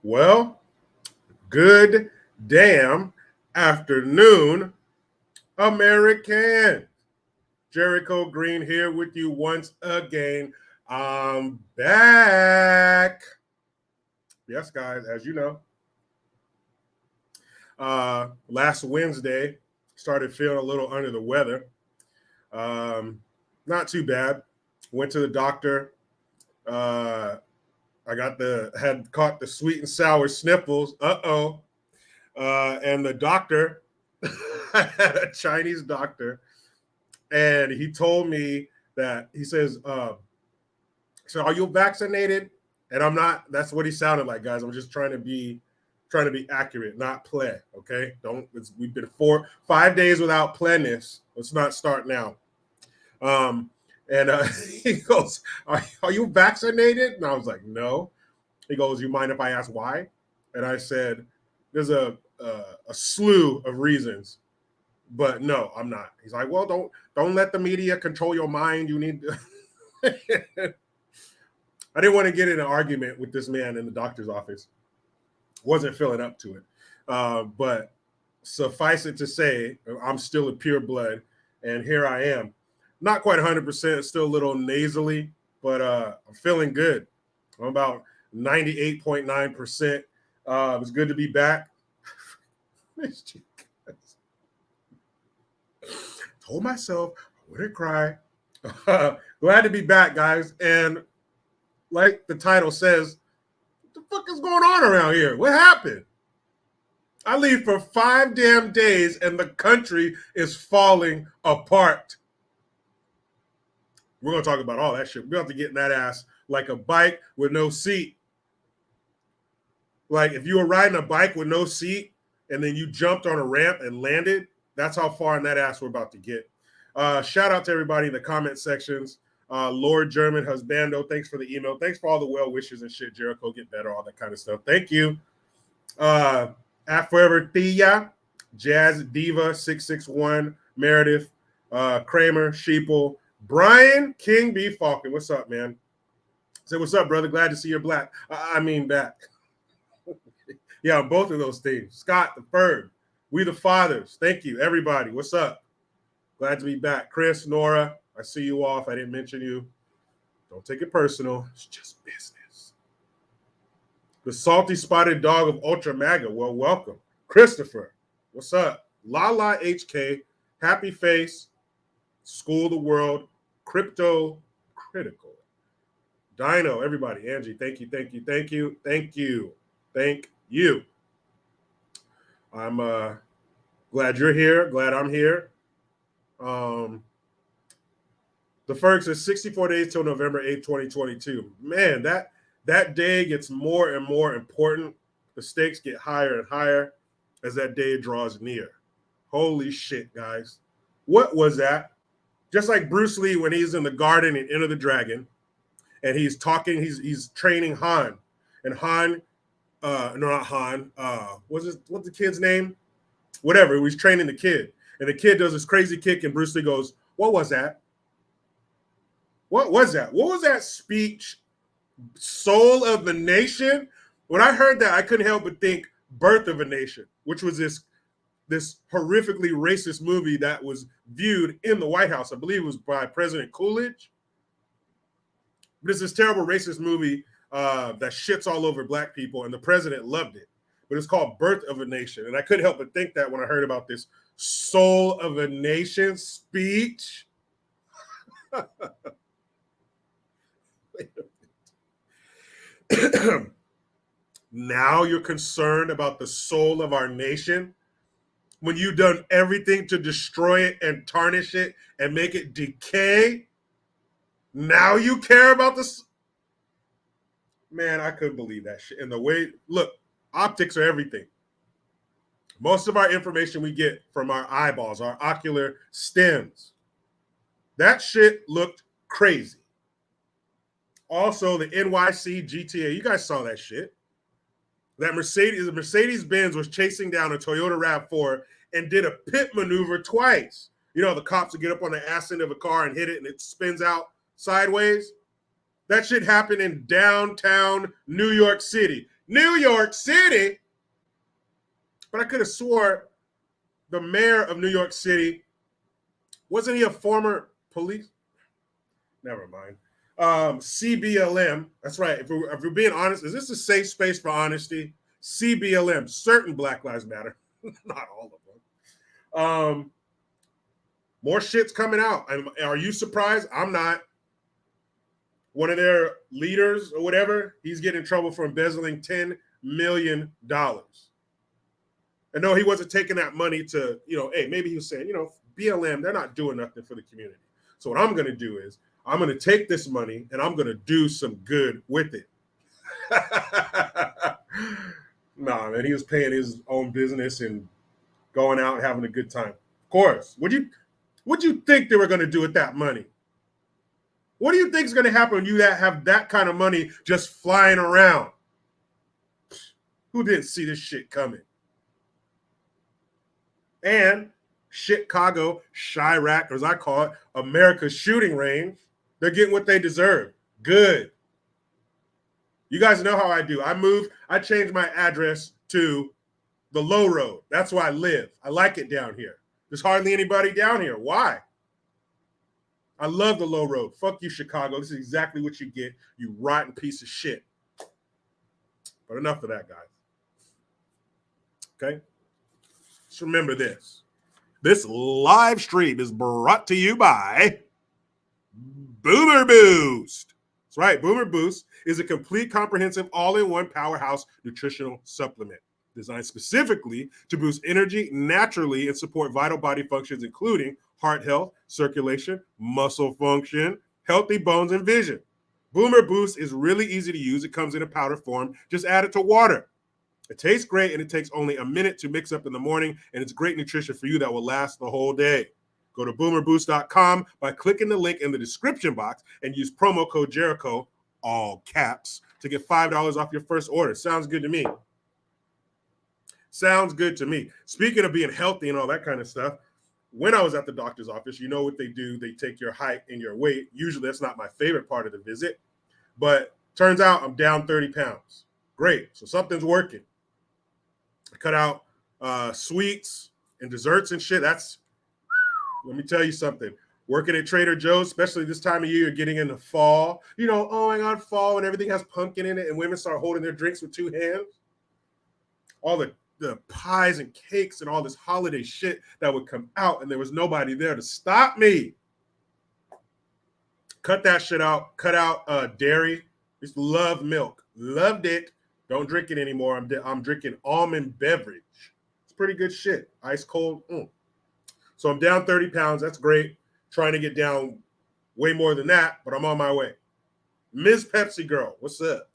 Well, good damn afternoon, American. Jericho Green here with you once again. I'm back. Yes, guys, as you know, last Wednesday started feeling a little under the weather. Not too bad. Went to the doctor. Uh, I had caught the sweet and sour sniffles. And the doctor, I had a Chinese doctor, and he told me that he says, "So are you vaccinated?" And I'm not. That's what he sounded like, guys. I'm just trying to be accurate, not play. Okay, don't. We've been 5 days without pleness. Let's not start now. Um, and he goes, are you vaccinated? And I was like, no. He goes, you mind if I ask why? And I said, there's a slew of reasons, but no, I'm not. He's like, well, don't let the media control your mind. You need to. I didn't want to get in an argument with this man in the doctor's office. Wasn't feeling up to it. But suffice it to say, I'm still a pure blood, and here I am. Not quite 100%, still a little nasally, but I'm feeling good. I'm about 98.9%. It was good to be back. Told myself I wouldn't cry. Glad to be back, guys. And like the title says, what the fuck is going on around here? What happened? I leave for 5 damn days and the country is falling apart. We're going to talk about all that shit. We're going to have to get in that ass like a bike with no seat. Like if you were riding a bike with no seat and then you jumped on a ramp and landed, that's how far in that ass we're about to get. Shout out to everybody in the comment sections. Lord German Husbando, thanks for the email. Thanks for all the well wishes and shit. Jericho, get better, all that kind of stuff. Thank you. At Forever Thea, Jazz Diva 661, Meredith, Kramer, Sheeple, Brian King B. Falcon. What's up, man? Say, what's up, brother? Glad to see you're black. I mean back. Yeah, both of those things. Scott the Ferg. We the fathers. Thank you, everybody. What's up? Glad to be back. Chris, Nora, I see you off. I didn't mention you. Don't take it personal. It's just business. The salty spotted dog of Ultra MAGA. Well, welcome. Christopher, what's up? Lala HK, Happy Face, School of the World, Crypto Critical. Dino, everybody. Angie, thank you, thank you, thank you, thank you, thank you. I'm glad you're here. Glad I'm here. The Ferg says 64 days till November 8th, 2022. Man, that day gets more and more important. The stakes get higher and higher as that day draws near. Holy shit, guys. What was that? Just like Bruce Lee when he's in the garden in Enter the Dragon, and he's talking, he's training Han. And Han, no, not Han, what's the kid's name? Whatever, he was training the kid. And the kid does this crazy kick, and Bruce Lee goes, what was that? What was that? What was that speech? Soul of the Nation? When I heard that, I couldn't help but think Birth of a Nation, which was this horrifically racist movie that was viewed in the White House. I believe it was by President Coolidge. But it's this terrible racist movie that shits all over black people, and the president loved it. But it's called Birth of a Nation. And I couldn't help but think that when I heard about this Soul of a Nation speech. Now you're concerned about the soul of our nation when you've done everything to destroy it and tarnish it and make it decay. Now you care about this. Man, I couldn't believe that shit. And the way, look, optics are everything. Most of our information we get from our eyeballs, our ocular stems. That shit looked crazy. Also, the NYC GTA, you guys saw that shit. That Mercedes-Benz was chasing down a Toyota RAV4 and did a pit maneuver twice. You know, the cops would get up on the ass end of a car and hit it and it spins out sideways. That shit happened in downtown New York City. New York City. But I could have swore the mayor of New York City, wasn't he a former police? Never mind. CBLM, that's right. If we're being honest, is this a safe space for honesty? CBLM, certain Black Lives Matter, not all of them. More shit's coming out. Are you surprised? I'm not. One of their leaders or whatever, he's getting in trouble for embezzling $10 million. And no, he wasn't taking that money to, hey, maybe he was saying, BLM, they're not doing nothing for the community. So what I'm going to do is I'm going to take this money and I'm going to do some good with it. Nah, man, he was paying his own business and going out and having a good time. Of course. What'd you think they were going to do with that money? What do you think is going to happen when you have that kind of money just flying around? Who didn't see this shit coming? And Chicago, Chirac, or as I call it, America's shooting range, they're getting what they deserve. Good. You guys know how I do. I changed my address to the Low Road. That's where I live. I like it down here. There's hardly anybody down here. Why? I love the Low Road. Fuck you, Chicago. This is exactly what you get, you rotten piece of shit. But enough of that, guys. Okay? Just remember this. This live stream is brought to you by Boomer Boost. That's right. Boomer Boost is a complete, comprehensive, all-in-one powerhouse nutritional supplement designed specifically to boost energy naturally and support vital body functions, including heart health, circulation, muscle function, healthy bones, and vision. Boomer Boost is really easy to use. It comes in a powder form. Just add it to water. It tastes great, and it takes only a minute to mix up in the morning, and it's great nutrition for you that will last the whole day. Go to boomerboost.com by clicking the link in the description box and use promo code Jericho, all caps, to get $5 off your first order. Sounds good to me. Sounds good to me. Speaking of being healthy and all that kind of stuff, when I was at the doctor's office, you know what they do? They take your height and your weight. Usually that's not my favorite part of the visit, but turns out I'm down 30 pounds. Great. So something's working. I cut out sweets and desserts and shit. Let me tell you something. Working at Trader Joe's, especially this time of year, you're getting into fall. Oh my God, fall, and everything has pumpkin in it, and women start holding their drinks with two hands. All the pies and cakes and all this holiday shit that would come out, and there was nobody there to stop me. Cut that shit out. Cut out dairy. Just love milk. Loved it. Don't drink it anymore. I'm drinking almond beverage. It's pretty good shit. Ice cold. So I'm down 30 pounds. That's great. Trying to get down way more than that, but I'm on my way. Ms. Pepsi Girl, what's up?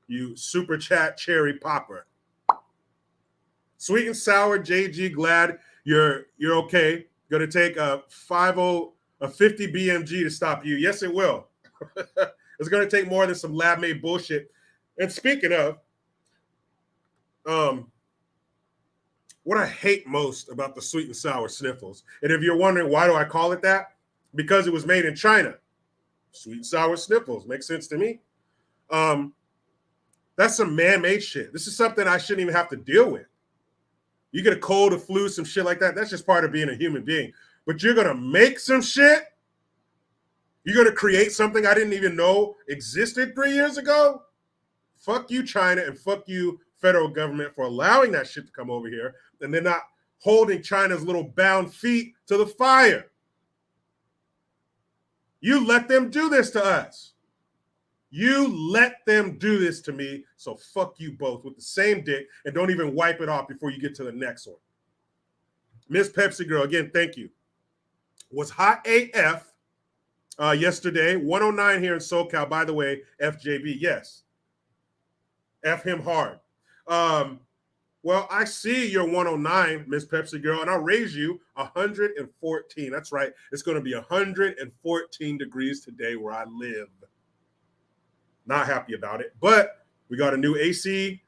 You super chat cherry popper. Sweet and sour JG, glad you're okay. Gonna take a 50 BMG to stop you. Yes, it will. It's gonna take more than some lab-made bullshit. And speaking of, what I hate most about the sweet and sour sniffles, and if you're wondering why do I call it that, because it was made in China. Sweet and sour sniffles makes sense to me. That's some man-made shit. This is something I shouldn't even have to deal with. You get a cold, a flu, some shit like that. That's just part of being a human being. But you're gonna make some shit. You're gonna create something I didn't even know existed 3 years ago. Fuck you, China, and fuck you, federal government, for allowing that shit to come over here, and they're not holding China's little bound feet to the fire. You let them do this to us. You let them do this to me, so fuck you both with the same dick, and don't even wipe it off before you get to the next one. Miss Pepsi Girl, again, thank you. Was hot AF yesterday, 109 here in SoCal. By the way, FJB, yes. F him hard. Well, I see you're 109, Miss Pepsi Girl, and I'll raise you 114. That's right. It's going to be 114 degrees today where I live. Not happy about it, but we got a new AC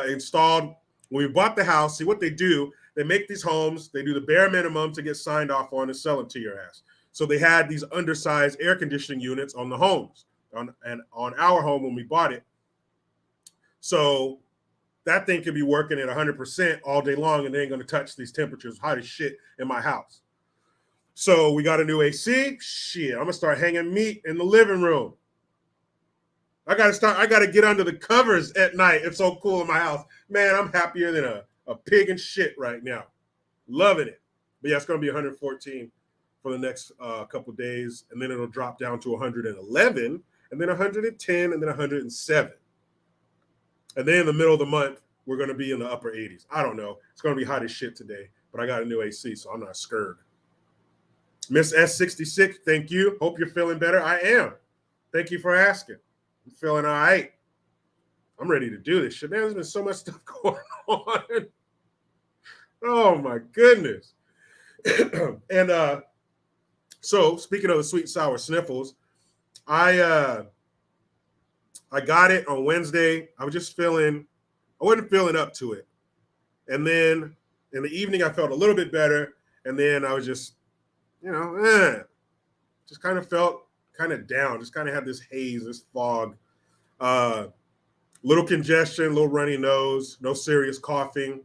installed. When we bought the house, see what they do. They make these homes. They do the bare minimum to get signed off on and sell them to your ass. So they had these undersized air conditioning units on the homes, on our home when we bought it. So that thing could be working at 100% all day long, and they ain't going to touch these temperatures hot as shit in my house. So we got a new AC. Shit, I'm going to start hanging meat in the living room. I got to get under the covers at night. It's so cool in my house. Man, I'm happier than a pig in shit right now. Loving it. But yeah, it's going to be 114 for the next couple of days. And then it'll drop down to 111, and then 110, and then 107. And then in the middle of the month, we're going to be in the upper 80s. I don't know. It's going to be hot as shit today, but I got a new AC, so I'm not scared. Miss S66, thank you. Hope you're feeling better. I am. Thank you for asking. I'm feeling all right. I'm ready to do this shit. Man, there's been so much stuff going on. Oh, my goodness. And so, speaking of the sweet sour sniffles, I got it on Wednesday. I wasn't feeling up to it. And then in the evening, I felt a little bit better. And then I was just, just kind of felt kind of down, just kind of had this haze, this fog, little congestion, little runny nose, no serious coughing.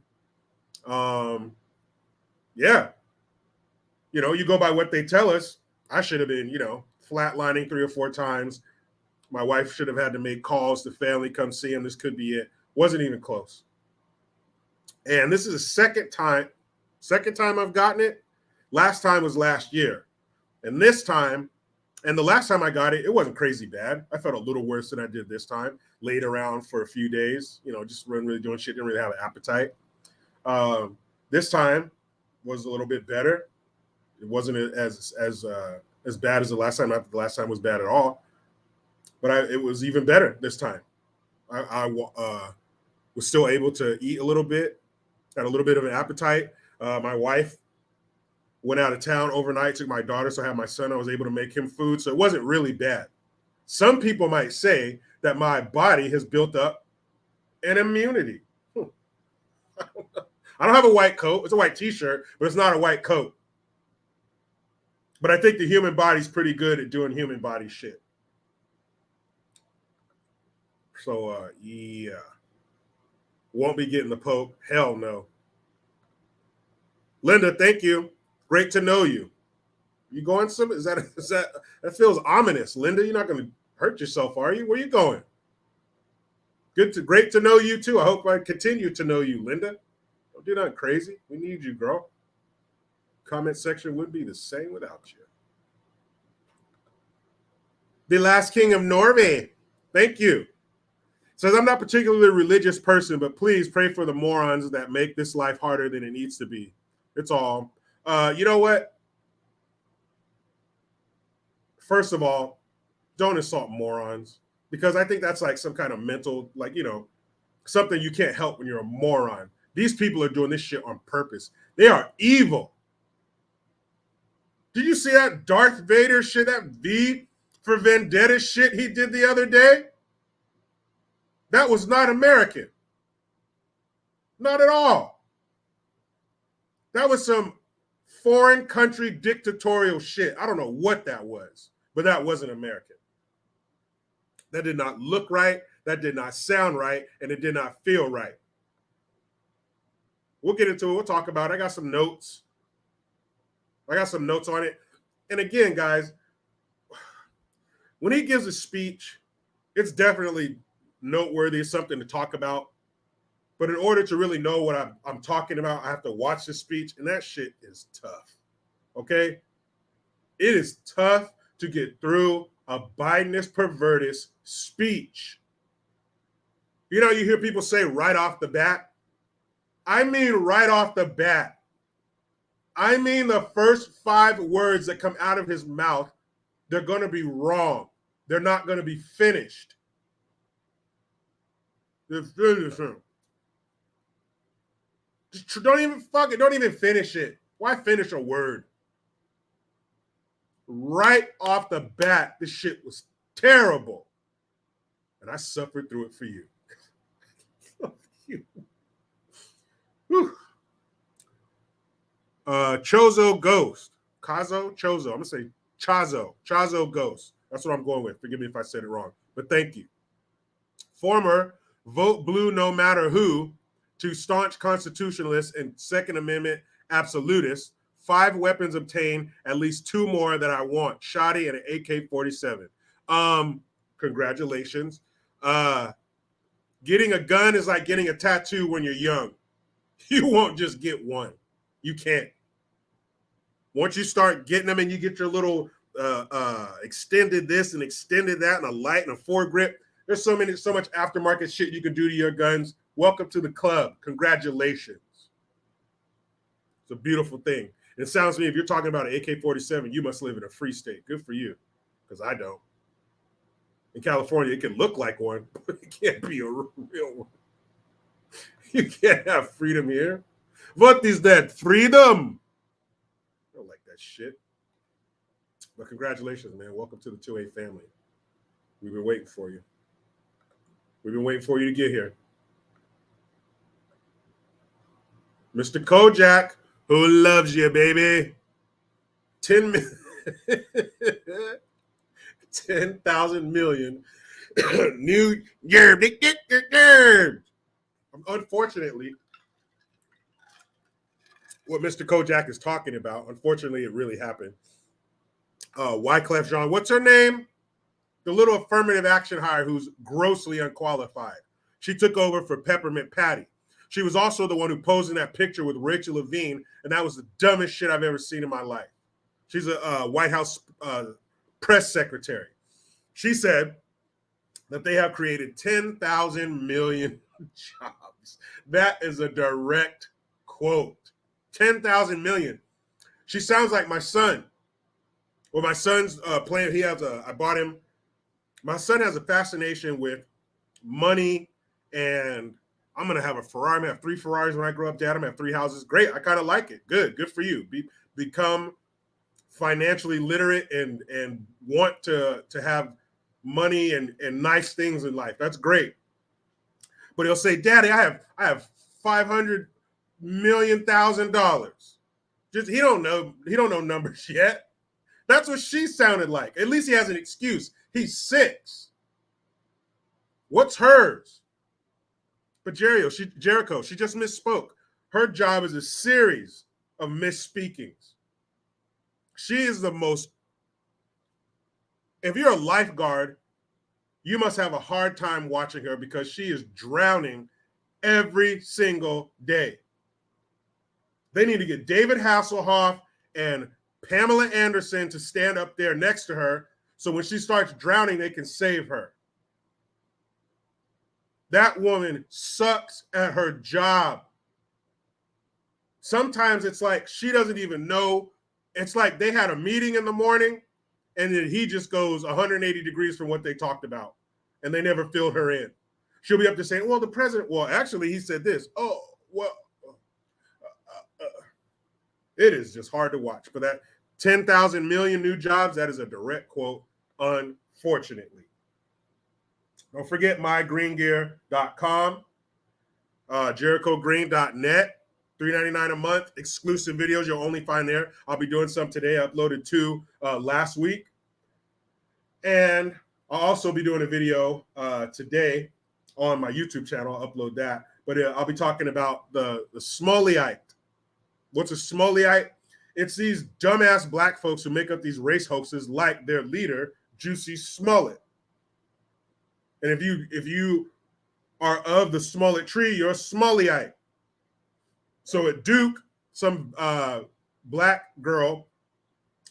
Yeah. You go by what they tell us. I should have been, flatlining 3 or 4 times. My wife should have had to make calls to family, come see him. This could be it. Wasn't even close. And this is the second time I've gotten it. Last time was last year. And this time, and the last time I got it, it wasn't crazy bad. I felt a little worse than I did this time. Laid around for a few days, just wasn't really doing shit, didn't really have an appetite. This time was a little bit better. It wasn't as bad as the last time. Not that the last time was bad at all, but it was even better this time. I was still able to eat a little bit, had a little bit of an appetite. My wife went out of town overnight, took my daughter, so I had my son. I was able to make him food, so it wasn't really bad. Some people might say that my body has built up an immunity. I don't have a white coat. It's a white t-shirt, but it's not a white coat. But I think the human body's pretty good at doing human body shit. So, yeah. Won't be getting the poke. Hell no. Linda, thank you. Great to know you. You going some? That feels ominous. Linda, you're not going to hurt yourself, are you? Where you going? Great to know you too. I hope I continue to know you, Linda. Don't do nothing crazy. We need you, girl. Comment section would be the same without you. The Last King of Norway. Thank you. Says, I'm not particularly a religious person, but please pray for the morons that make this life harder than it needs to be. It's all. You know what? First of all, don't insult morons, because I think that's like some kind of mental, something you can't help when you're a moron. These people are doing this shit on purpose. They are evil. Did you see that Darth Vader shit, that V for Vendetta shit he did the other day? That was not American. Not at all. That was some foreign country dictatorial shit. I don't know what that was, but that wasn't American. That did not look right. That did not sound right. And it did not feel right. We'll get into it. We'll talk about it. I got some notes. On it. And again, guys, when he gives a speech, it's definitely noteworthy. It's something to talk about. But in order to really know what I'm talking about, I have to watch the speech, and that shit is tough. Okay? It is tough to get through a Bidenist pervertist speech. You hear people say right off the bat? I mean right off the bat. I mean the first 5 words that come out of his mouth, they're going to be wrong. They're not going to be finished. They're finishing. Just don't even finish it. Why finish a word? Right off the bat, this shit was terrible. And I suffered through it for you. Chozo Ghost. Chozo. I'm going to say Chozo Ghost. That's what I'm going with. Forgive me if I said it wrong. But thank you. Former vote blue no matter who, to staunch constitutionalists and Second Amendment absolutists. 5 weapons obtained, at least 2 more that I want. Shoddy and an AK-47. Congratulations. Getting a gun is like getting a tattoo when you're young. You won't just get one. You can't. Once you start getting them and you get your little extended this and extended that and a light and a foregrip, there's so much aftermarket shit you can do to your guns. Welcome to the club. Congratulations. It's a beautiful thing. It sounds to me, if you're talking about an AK-47, you must live in a free state. Good for you, because I don't. In California, it can look like one, but it can't be a real one. You can't have freedom here. What is that? Freedom? I don't like that shit. But congratulations, man. Welcome to the 2A family. We've been waiting for you. We've been waiting for you to get here. Mr. Kojak, who loves you, baby? 10,000 million new year. Unfortunately, what Mr. Kojak is talking about, unfortunately, it really happened. Wyclef Jean, what's her name? The little affirmative action hire who's grossly unqualified. She took over for Peppermint Patty. She was also the one who posed in that picture with Rachel Levine, and that was the dumbest shit I've ever seen in my life. She's a White House press secretary. She said that they have created 10,000 million jobs. That is a direct quote. 10,000 million. She sounds like my son. Well, my son's playing. I bought him. My son has a fascination with money, and I'm going to have a Ferrari. I'm going to have 3 Ferraris when I grow up, Dad. I'm going to have 3 houses. Great. I kind of like it. Good for you. Become financially literate and want to have money and nice things in life. That's great. But he'll say, Daddy, I have $500 million. Just he don't know numbers yet. That's what she sounded like. At least he has an excuse. He's 6. What's hers? But Jericho, she just misspoke. Her job is a series of misspeakings. She is the most, if you're a lifeguard, you must have a hard time watching her because she is drowning every single day. They need to get David Hasselhoff and Pamela Anderson to stand up there next to her so when she starts drowning, they can save her. That woman sucks at her job. Sometimes it's like she doesn't even know. It's like they had a meeting in the morning and then he just goes 180 degrees from what they talked about and they never filled her in. She'll be up there saying, well, the president, well, actually, he said this. Oh, well, it is just hard to watch. But that 10,000 million new jobs, that is a direct quote, unfortunately. Don't forget mygreengear.com, jerichogreen.net, $3.99 a month, exclusive videos you'll only find there. I'll be doing some today. I uploaded 2 last week. And I'll also be doing a video today on my YouTube channel. I'll upload that. But I'll be talking about the Smoleyite. What's a Smoleyite? It's these dumbass black folks who make up these race hoaxes like their leader, Juicy Smollett. And if you are of the Smollett tree, you're a Smoleyite. So at Duke, some black girl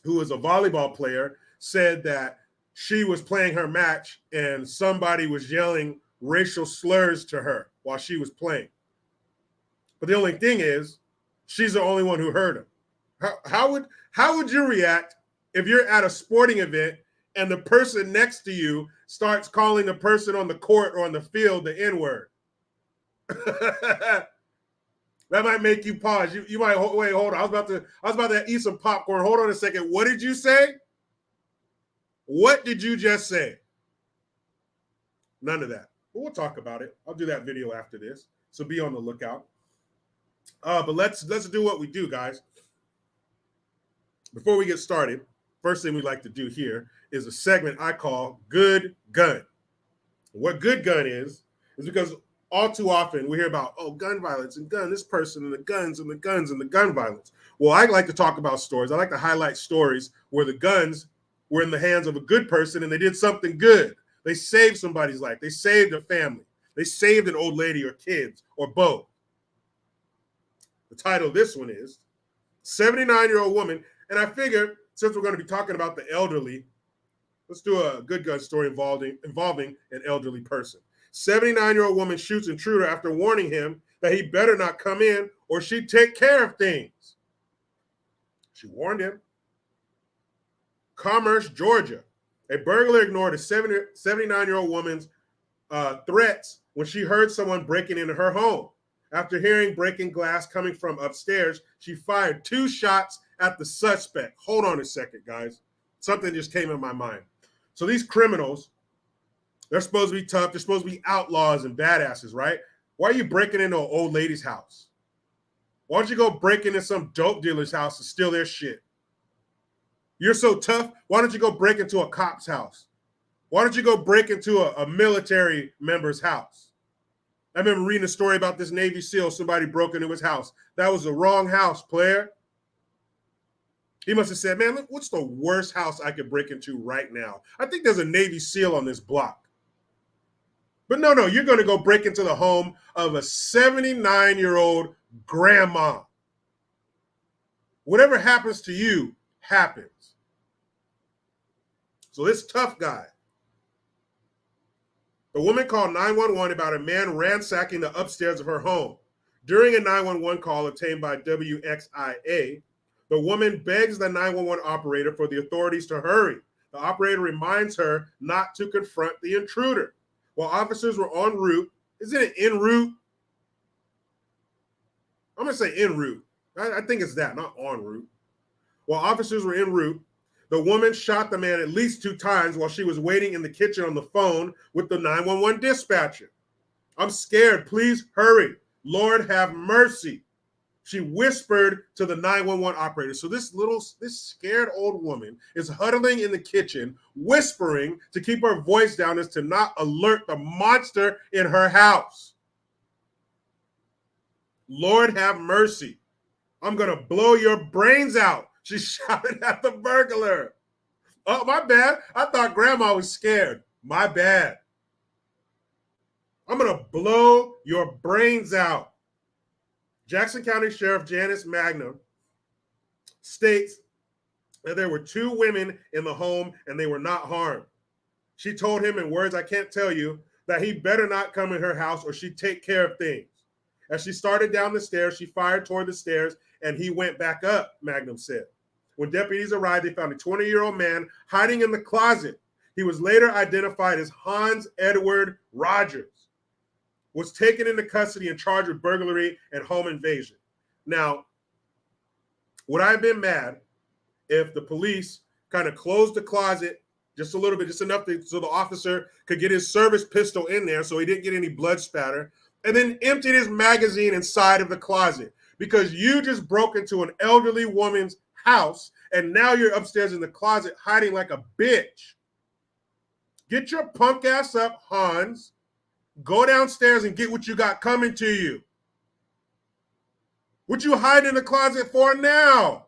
who was a volleyball player said that she was playing her match and somebody was yelling racial slurs to her while she was playing. But the only thing is, she's the only one who heard them. How would you react if you're at a sporting event and the person next to you starts calling the person on the court or on the field the N-word? That might make you pause. You might wait. Hold on. I was about to eat some popcorn. Hold on a second. What did you say? What did you just say? None of that. But we'll talk about it. I'll do that video after this. So be on the lookout. But let's do what we do, guys. Before we get started, first thing we like to do here is a segment I call Good Gun. What Good Gun is because all too often we hear about, oh, gun violence and this person and the guns and the guns and the gun violence. Well, I like to talk about stories. I like to highlight stories where the guns were in the hands of a good person and they did something good. They saved somebody's life. They saved a family. They saved an old lady or kids or both. The title of this one is 79-year-old woman. And I figure since we're going to be talking about the elderly, let's do a good gun story involving an elderly person. 79-year-old woman shoots intruder after warning him that he better not come in or she'd take care of things. She warned him. Commerce, Georgia. A burglar ignored a 79-year-old woman's threats when she heard someone breaking into her home. After hearing breaking glass coming from upstairs, she fired 2 shots at the suspect. Hold on a second, guys. Something just came in my mind. So these criminals, they're supposed to be tough. They're supposed to be outlaws and badasses, right? Why are you breaking into an old lady's house? Why don't you go break into some dope dealer's house and steal their shit? You're so tough. Why don't you go break into a cop's house? Why don't you go break into a military member's house? I remember reading a story about this Navy SEAL. Somebody broke into his house. That was the wrong house, player. He must have said, man, look, what's the worst house I could break into right now? I think there's a Navy SEAL on this block. But no, you're going to go break into the home of a 79-year-old grandma. Whatever happens to you happens. So this tough guy, the woman called 911 about a man ransacking the upstairs of her home. During a 911 call obtained by WXIA, the woman begs the 911 operator for the authorities to hurry. The operator reminds her not to confront the intruder. While officers were en route, isn't it en route? I'm going to say en route. I think it's that, not en route. While officers were en route, the woman shot the man at least 2 times while she was waiting in the kitchen on the phone with the 911 dispatcher. I'm scared. Please hurry. Lord have mercy. She whispered to the 911 operator. So this scared old woman is huddling in the kitchen, whispering to keep her voice down as to not alert the monster in her house. Lord have mercy. I'm going to blow your brains out. She shouted at the burglar. Oh, my bad. I thought grandma was scared. My bad. I'm going to blow your brains out. Jackson County Sheriff Janice Magnum states that there were 2 women in the home and they were not harmed. She told him in words I can't tell you that he better not come in her house or she'd take care of things. As she started down the stairs, she fired toward the stairs and he went back up, Magnum said. When deputies arrived, they found a 20-year-old man hiding in the closet. He was later identified as Hans Edward Rogers, was taken into custody and charged with burglary and home invasion. Now, would I have been mad if the police kind of closed the closet just a little bit, just enough so the officer could get his service pistol in there so he didn't get any blood spatter, and then emptied his magazine inside of the closet? Because you just broke into an elderly woman's house and now you're upstairs in the closet hiding like a bitch. Get your punk ass up, Hans. Go downstairs and get what you got coming to you. What you hiding in the closet for now?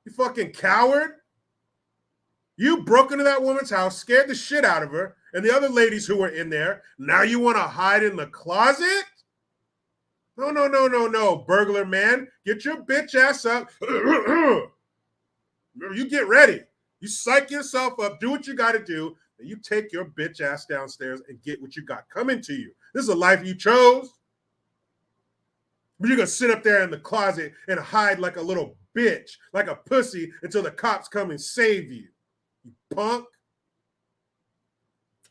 You fucking coward. You broke into that woman's house, scared the shit out of her, and the other ladies who were in there. Now you want to hide in the closet? No, burglar man. Get your bitch ass up. You get ready. You psych yourself up. Do what you got to do. And you take your bitch ass downstairs and get what you got coming to you. This is a life you chose. But you're going to sit up there in the closet and hide like a little bitch, like a pussy, until the cops come and save you. You punk.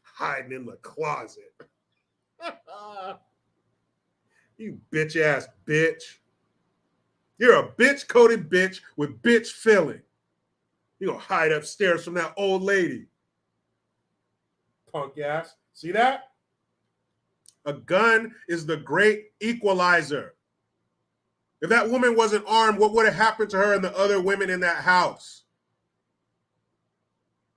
Hiding in the closet. You bitch ass bitch. You're a bitch coated bitch with bitch feeling. You're going to hide upstairs from that old lady. Punk ass. See that? A gun is the great equalizer. If that woman wasn't armed, what would have happened to her and the other women in that house?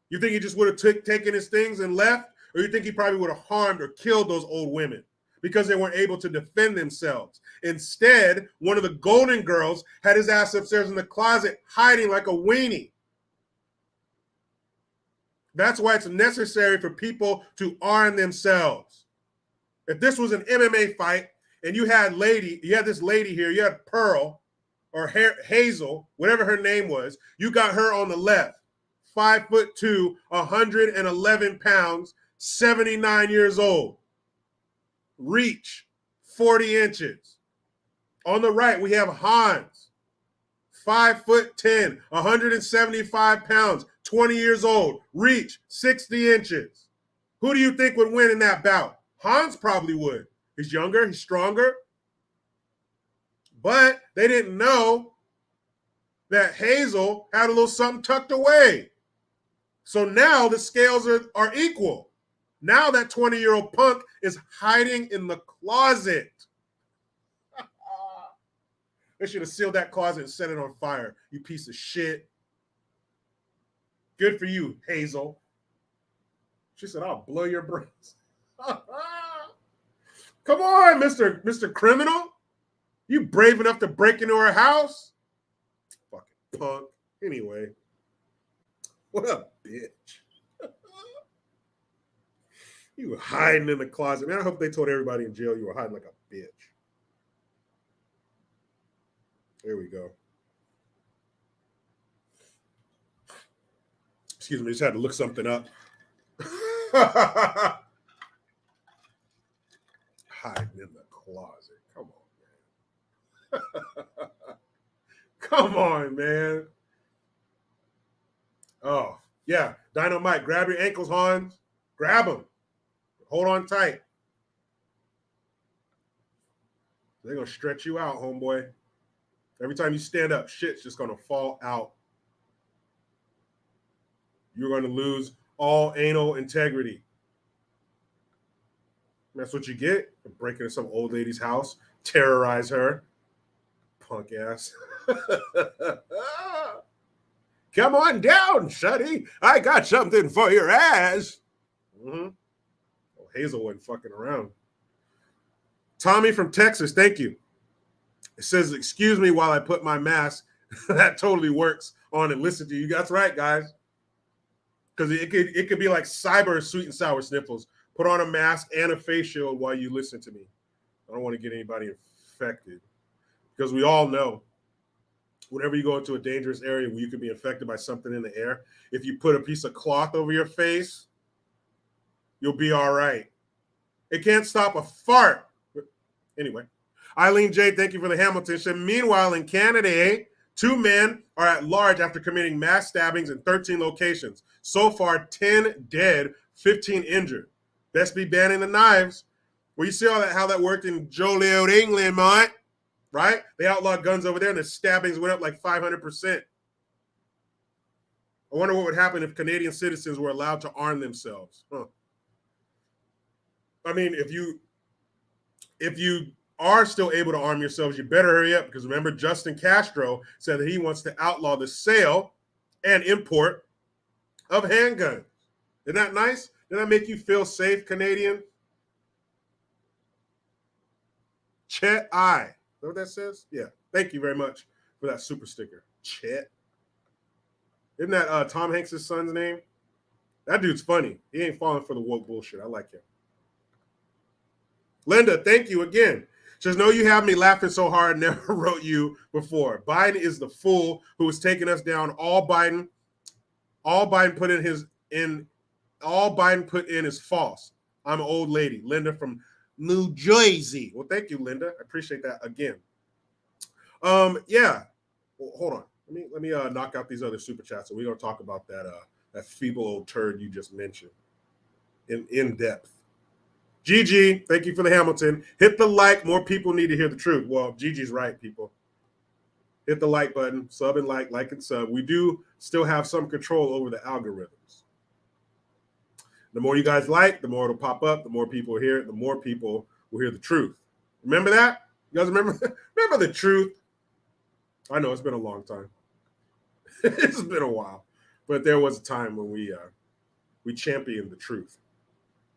You think he just would have taken his things and left? Or you think he probably would have harmed or killed those old women because they weren't able to defend themselves? Instead, one of the Golden Girls had his ass upstairs in the closet hiding like a weenie. That's why it's necessary for people to arm themselves. If this was an MMA fight and you had this lady here, you had Pearl or Hazel, whatever her name was, you got her on the left, 5'2", 111 pounds, 79 years old. Reach, 40 inches. On the right, we have Hans, 5'10", 175 pounds, 20 years old. Reach, 60 inches. Who do you think would win in that bout? Hans probably would. He's younger, he's stronger. But they didn't know that Hazel had a little something tucked away. So now the scales are equal. Now that 20-year-old punk is hiding in the closet. They should have sealed that closet and set it on fire, you piece of shit. Good for you, Hazel. She said, I'll blow your brains. Come on, Mr. Criminal. You brave enough to break into her house? Fucking punk. Anyway. What a bitch. You were hiding in the closet. Man, I hope they told everybody in jail you were hiding like a bitch. There we go. Excuse me, just had to look something up. Hiding in the closet. Come on, man. Come on, man. Oh, yeah. Dynamite. Grab your ankles, Hans. Grab them. Hold on tight. They're going to stretch you out, homeboy. Every time you stand up, shit's just going to fall out. You're going to lose all anal integrity. That's what you get. Break into some old lady's house, terrorize her. Punk ass. Come on down, Shuddy. I got something for your ass. Mm-hmm. Oh, Hazel wasn't fucking around. Tommy from Texas, thank you. It says, excuse me while I put my mask. That totally works on and listen to you. That's right, guys. Because it could be like cyber sweet and sour sniffles. Put on a mask and a face shield while you listen to me. I don't want to get anybody infected. Because we all know whenever you go into a dangerous area where you could be infected by something in the air, if you put a piece of cloth over your face, you'll be all right. It can't stop a fart. Anyway, Eileen J., thank you for the Hamilton. Said, meanwhile, in Canada, 2 men are at large after committing mass stabbings in 13 locations. So far, 10 dead, 15 injured. Best be banning the knives. Well, you see how that worked in Joliet, England, mate, right? They outlawed guns over there, and the stabbings went up like 500%. I wonder what would happen if Canadian citizens were allowed to arm themselves. Huh. I mean, if you are still able to arm yourselves, you better hurry up, because remember, Justin Castro said that he wants to outlaw the sale and import of handguns. Isn't that nice? Did that make you feel safe, Canadian? Chet I. Is that what that says? Yeah. Thank you very much for that super sticker. Chet. Isn't that Tom Hanks' son's name? That dude's funny. He ain't falling for the woke bullshit. I like him. Linda, thank you again. She says, no, you have me laughing so hard, never wrote you before. Biden is the fool who is taking us down. All Biden put in is false. I'm an old lady. Linda from New Jersey. Well, thank you, Linda. I appreciate that again. Yeah. Well, hold on. Let me knock out these other super chats, and we're gonna talk about that feeble old turd you just mentioned in depth. Gigi, thank you for the Hamilton. Hit the like. More people need to hear the truth. Well, Gigi's right, people. Hit the like button, sub and like and sub. We do still have some control over the algorithms. The more you guys like, the more it'll pop up. The more people hear it, the more people will hear the truth. Remember that? You guys remember the truth? I know it's been a long time. It's been a while. But there was a time when we championed the truth.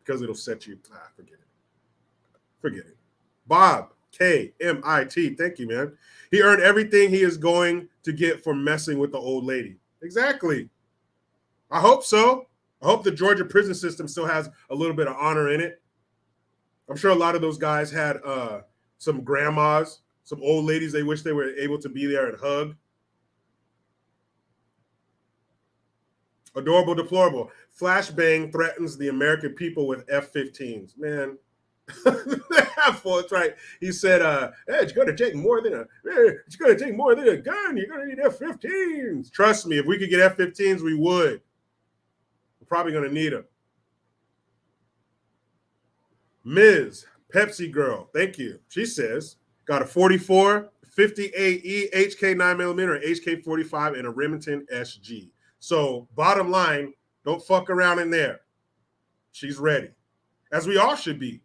because it'll set you. Forget it. Forget it. Bob KMIT. Thank you, man. He earned everything he is going to get for messing with the old lady. Exactly. I hope so. I hope the Georgia prison system still has a little bit of honor in it. I'm sure a lot of those guys had some grandmas, some old ladies they wish they were able to be there and hug. Adorable, deplorable. Flashbang threatens the American people with F-15s. Man, that's right. He said, hey, it's gonna take more than a gun. You're gonna need F-15s. Trust me, if we could get F-15s, we would. We're probably gonna need them. Ms. Pepsi Girl, thank you. She says, got a 44, 58E, HK 9mm, HK 45, and a Remington SG. So bottom line, don't fuck around in there. She's ready, as we all should be.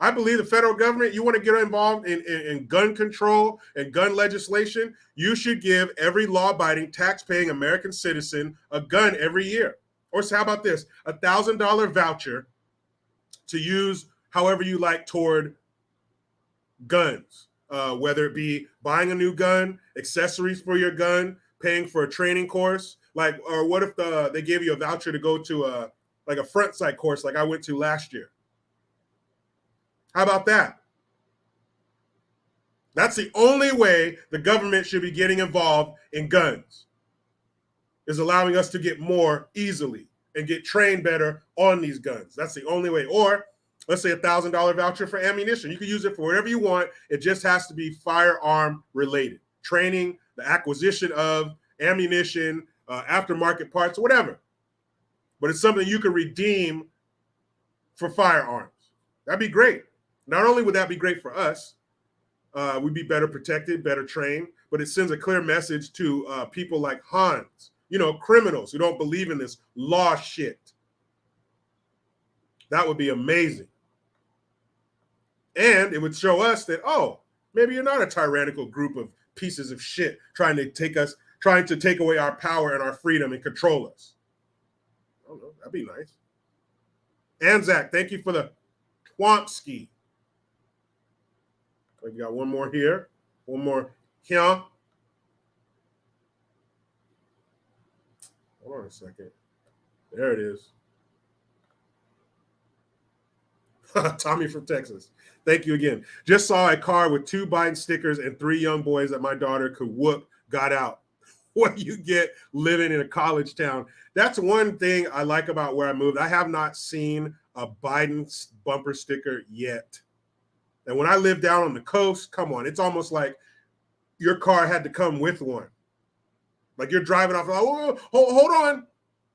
I believe the federal government, you want to get involved in gun control and gun legislation, you should give every law-abiding, tax-paying American citizen a gun every year. Or how about this, $1,000 voucher to use however you like toward guns, whether it be buying a new gun, accessories for your gun, paying for a training course, or what if they gave you a voucher to go to a front sight course like I went to last year? How about that? That's the only way the government should be getting involved in guns, is allowing us to get more easily and get trained better on these guns. That's the only way. Or let's say $1,000 voucher for ammunition. You can use it for whatever you want. It just has to be firearm related. Training, the acquisition of ammunition, aftermarket parts, whatever. But it's something you can redeem for firearms. That'd be great. Not only would that be great for us, we'd be better protected, better trained, but it sends a clear message to people like Hans, criminals who don't believe in this law shit. That would be amazing. And it would show us that, oh, maybe you're not a tyrannical group of pieces of shit trying to take away our power and our freedom and control us. I don't know. That'd be nice. Anzac, thank you for the Twompski. We got one more here. One more here. Hold on a second. There it is. Tommy from Texas. Thank you again. Just saw a car with 2 Biden stickers and 3 young boys that my daughter could whoop, got out. What you get living in a college town. That's one thing I like about where I moved. I have not seen a Biden bumper sticker yet. And when I lived down on the coast, come on, it's almost like your car had to come with one. Like you're driving off, oh, hold on.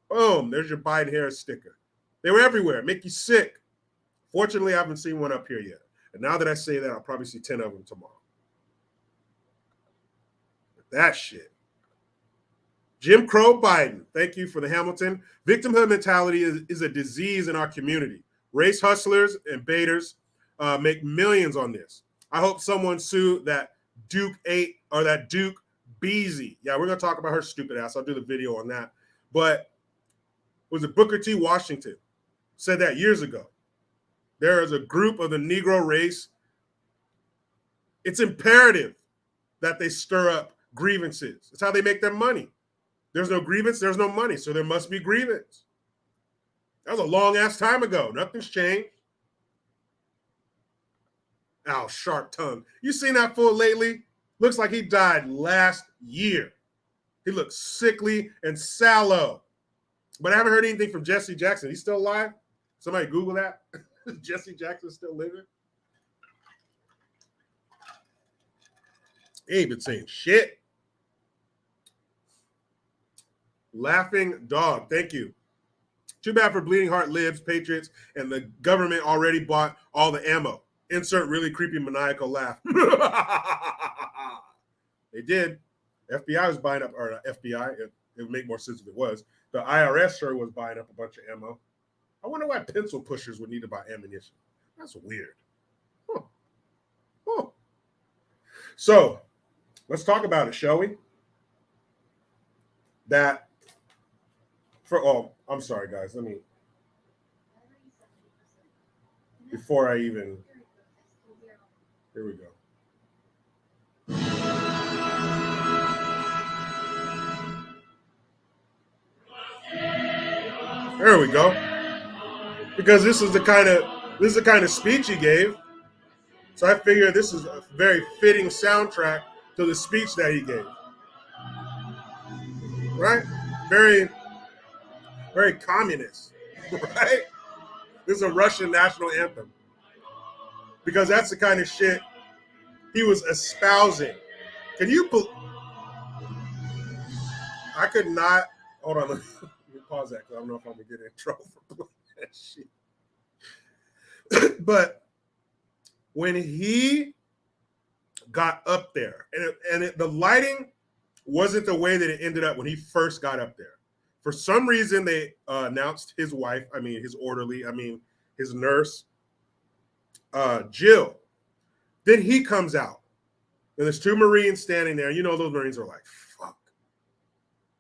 Boom, there's your Biden Harris sticker. They were everywhere, make you sick. Fortunately, I haven't seen one up here yet. And now that I say that, I'll probably see 10 of them tomorrow. But that shit. Jim Crow Biden, thank you for the Hamilton. Victimhood mentality is a disease in our community. Race hustlers and baiters make millions on this. I hope someone sued that Duke 8 or that Duke Beasy. Yeah, we're going to talk about her stupid ass. I'll do the video on that. But was it Booker T. Washington said that years ago? There is a group of the Negro race. It's imperative that they stir up grievances. It's how they make their money. There's no grievance, there's no money, so there must be grievance. That was a long-ass time ago. Nothing's changed. Ow, sharp tongue. You seen that fool lately? Looks like he died last year. He looks sickly and sallow. But I haven't heard anything from Jesse Jackson. He's still alive? Somebody Google that. Jesse Jackson still living? He ain't been saying shit. Laughing dog, thank you. Too bad for Bleeding Heart Libs, Patriots, and the government already bought all the ammo. Insert really creepy maniacal laugh. They did. FBI was buying up, or FBI, it would make more sense if it was. The IRS sure was buying up a bunch of ammo. I wonder why pencil pushers would need to buy ammunition. That's weird. Huh. So, let's talk about it, shall we? I'm sorry, guys. before I even. Here we go. There we go. Because this is the kind of speech he gave. So I figure this is a very fitting soundtrack to the speech that he gave. Right? Very, very communist. Right? This is a Russian national anthem. Because that's the kind of shit he was espousing. Can you I could not hold on, let me pause that because I don't know if I'm gonna get in trouble for playing that shit. But when he got up there, the lighting wasn't the way that it ended up when he first got up there. For some reason, they announced his wife, his orderly, his nurse, Jill. Then he comes out, and there's two Marines standing there. You know, those Marines are like, fuck.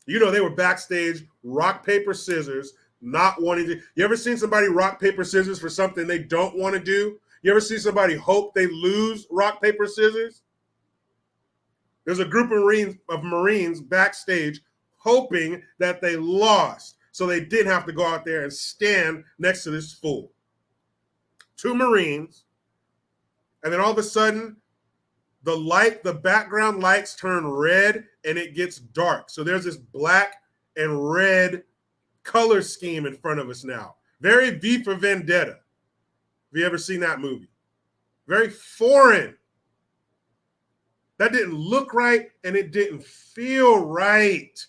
You know, they were backstage, rock, paper, scissors, not wanting to. You ever seen somebody rock, paper, scissors for something they don't want to do? You ever see somebody hope they lose rock, paper, scissors? There's a group of Marines backstage hoping that they lost so they didn't have to go out there and stand next to this fool. Two Marines, and then all of a sudden, the background lights turn red and it gets dark. So there's this black and red color scheme in front of us now. Very V for Vendetta. Have you ever seen that movie? Very foreign. That didn't look right and it didn't feel right.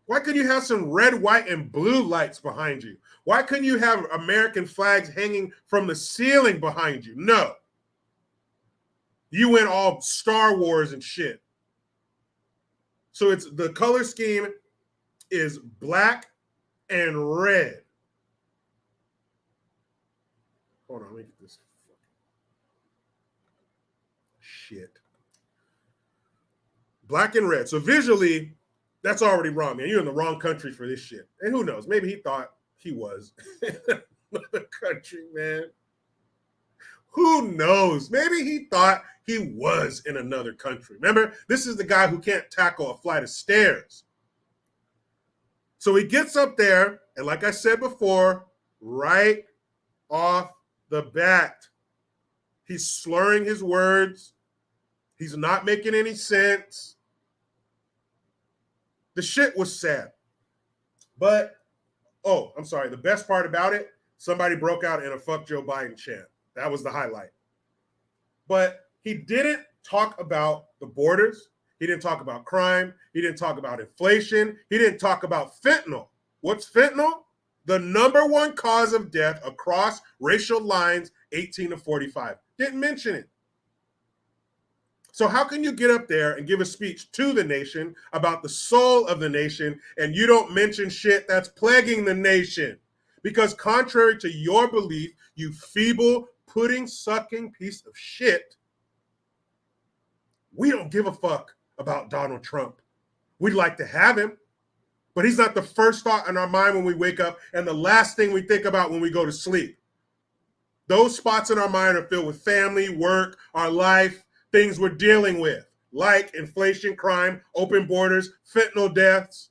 Why couldn't you have some red, white, and blue lights behind you? Why couldn't you have American flags hanging from the ceiling behind you? No. You went all Star Wars and shit. So it's the color scheme is black and red. Hold on, let me get this. Shit. Black and red. So visually, that's already wrong, man. You're in the wrong country for this shit. And who knows? Maybe he thought he was in another country, man. Who knows? Maybe he thought he was in another country. Remember, this is the guy who can't tackle a flight of stairs. So he gets up there, and like I said before, right off the bat, he's slurring his words. He's not making any sense. The shit was sad. But, oh, I'm sorry. The best part about it, somebody broke out in a fuck Joe Biden chant. That was the highlight. But he didn't talk about the borders. He didn't talk about crime. He didn't talk about inflation. He didn't talk about fentanyl. What's fentanyl? The number one cause of death across racial lines, 18 to 45. Didn't mention it. So how can you get up there and give a speech to the nation about the soul of the nation and you don't mention shit that's plaguing the nation? Because contrary to your belief, you feeble, pudding-sucking piece of shit, we don't give a fuck about Donald Trump. We'd like to have him, but he's not the first thought in our mind when we wake up and the last thing we think about when we go to sleep. Those spots in our mind are filled with family, work, our life, things we're dealing with, like inflation, crime, open borders, fentanyl deaths.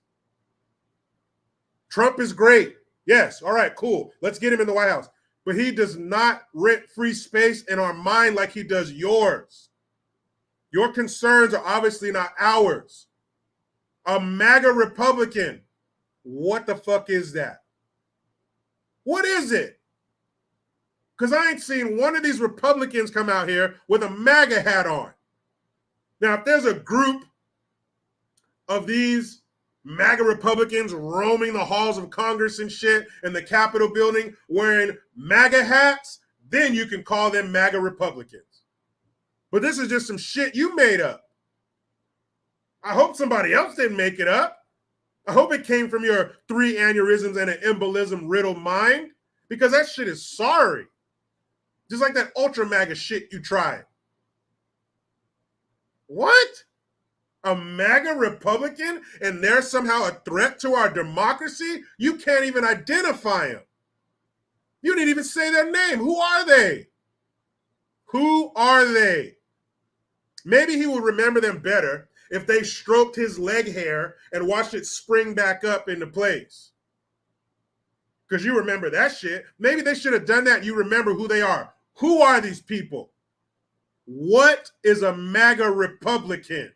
Trump is great. Yes, all right, cool. Let's get him in the White House. But he does not rent free space in our mind like he does yours. Your concerns are obviously not ours. A MAGA Republican. What the fuck is that? What is it? Because I ain't seen one of these Republicans come out here with a MAGA hat on. Now, if there's a group of these MAGA Republicans roaming the halls of Congress and shit in the Capitol building wearing MAGA hats, then you can call them MAGA Republicans. But this is just some shit you made up. I hope somebody else didn't make it up. I hope it came from your 3 aneurysms and an embolism riddled mind, because that shit is sorry. Just like that ultra MAGA shit you tried. What? A MAGA Republican and they're somehow a threat to our democracy? You can't even identify him. You didn't even say their name. Who are they? Who are they? Maybe he will remember them better if they stroked his leg hair and watched it spring back up into place. Because you remember that shit. Maybe they should have done that. You remember who they are. Who are these people? What is a MAGA Republican?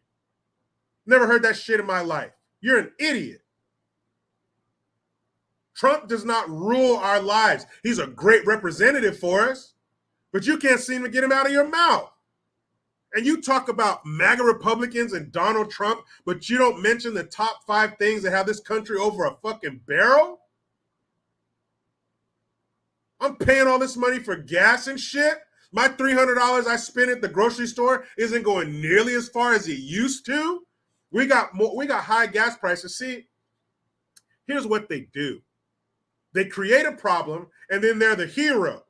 Never heard that shit in my life. You're an idiot. Trump does not rule our lives. He's a great representative for us, but you can't seem to get him out of your mouth. And you talk about MAGA Republicans and Donald Trump, but you don't mention the top 5 things that have this country over a fucking barrel? I'm paying all this money for gas and shit. My $300 I spent at the grocery store isn't going nearly as far as it used to. We got high gas prices. See, here's what they do. They create a problem, and then they're the hero.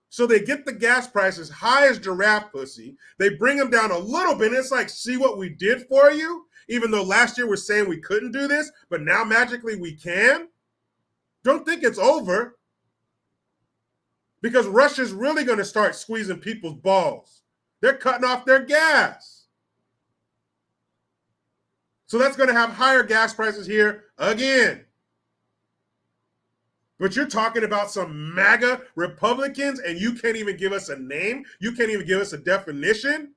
So they get the gas prices high as giraffe pussy. They bring them down a little bit. And it's like, see what we did for you? Even though last year we're saying we couldn't do this, but now magically we can? Don't think it's over. Because Russia's really going to start squeezing people's balls. They're cutting off their gas. So that's going to have higher gas prices here again. But you're talking about some MAGA Republicans and you can't even give us a name? You can't even give us a definition?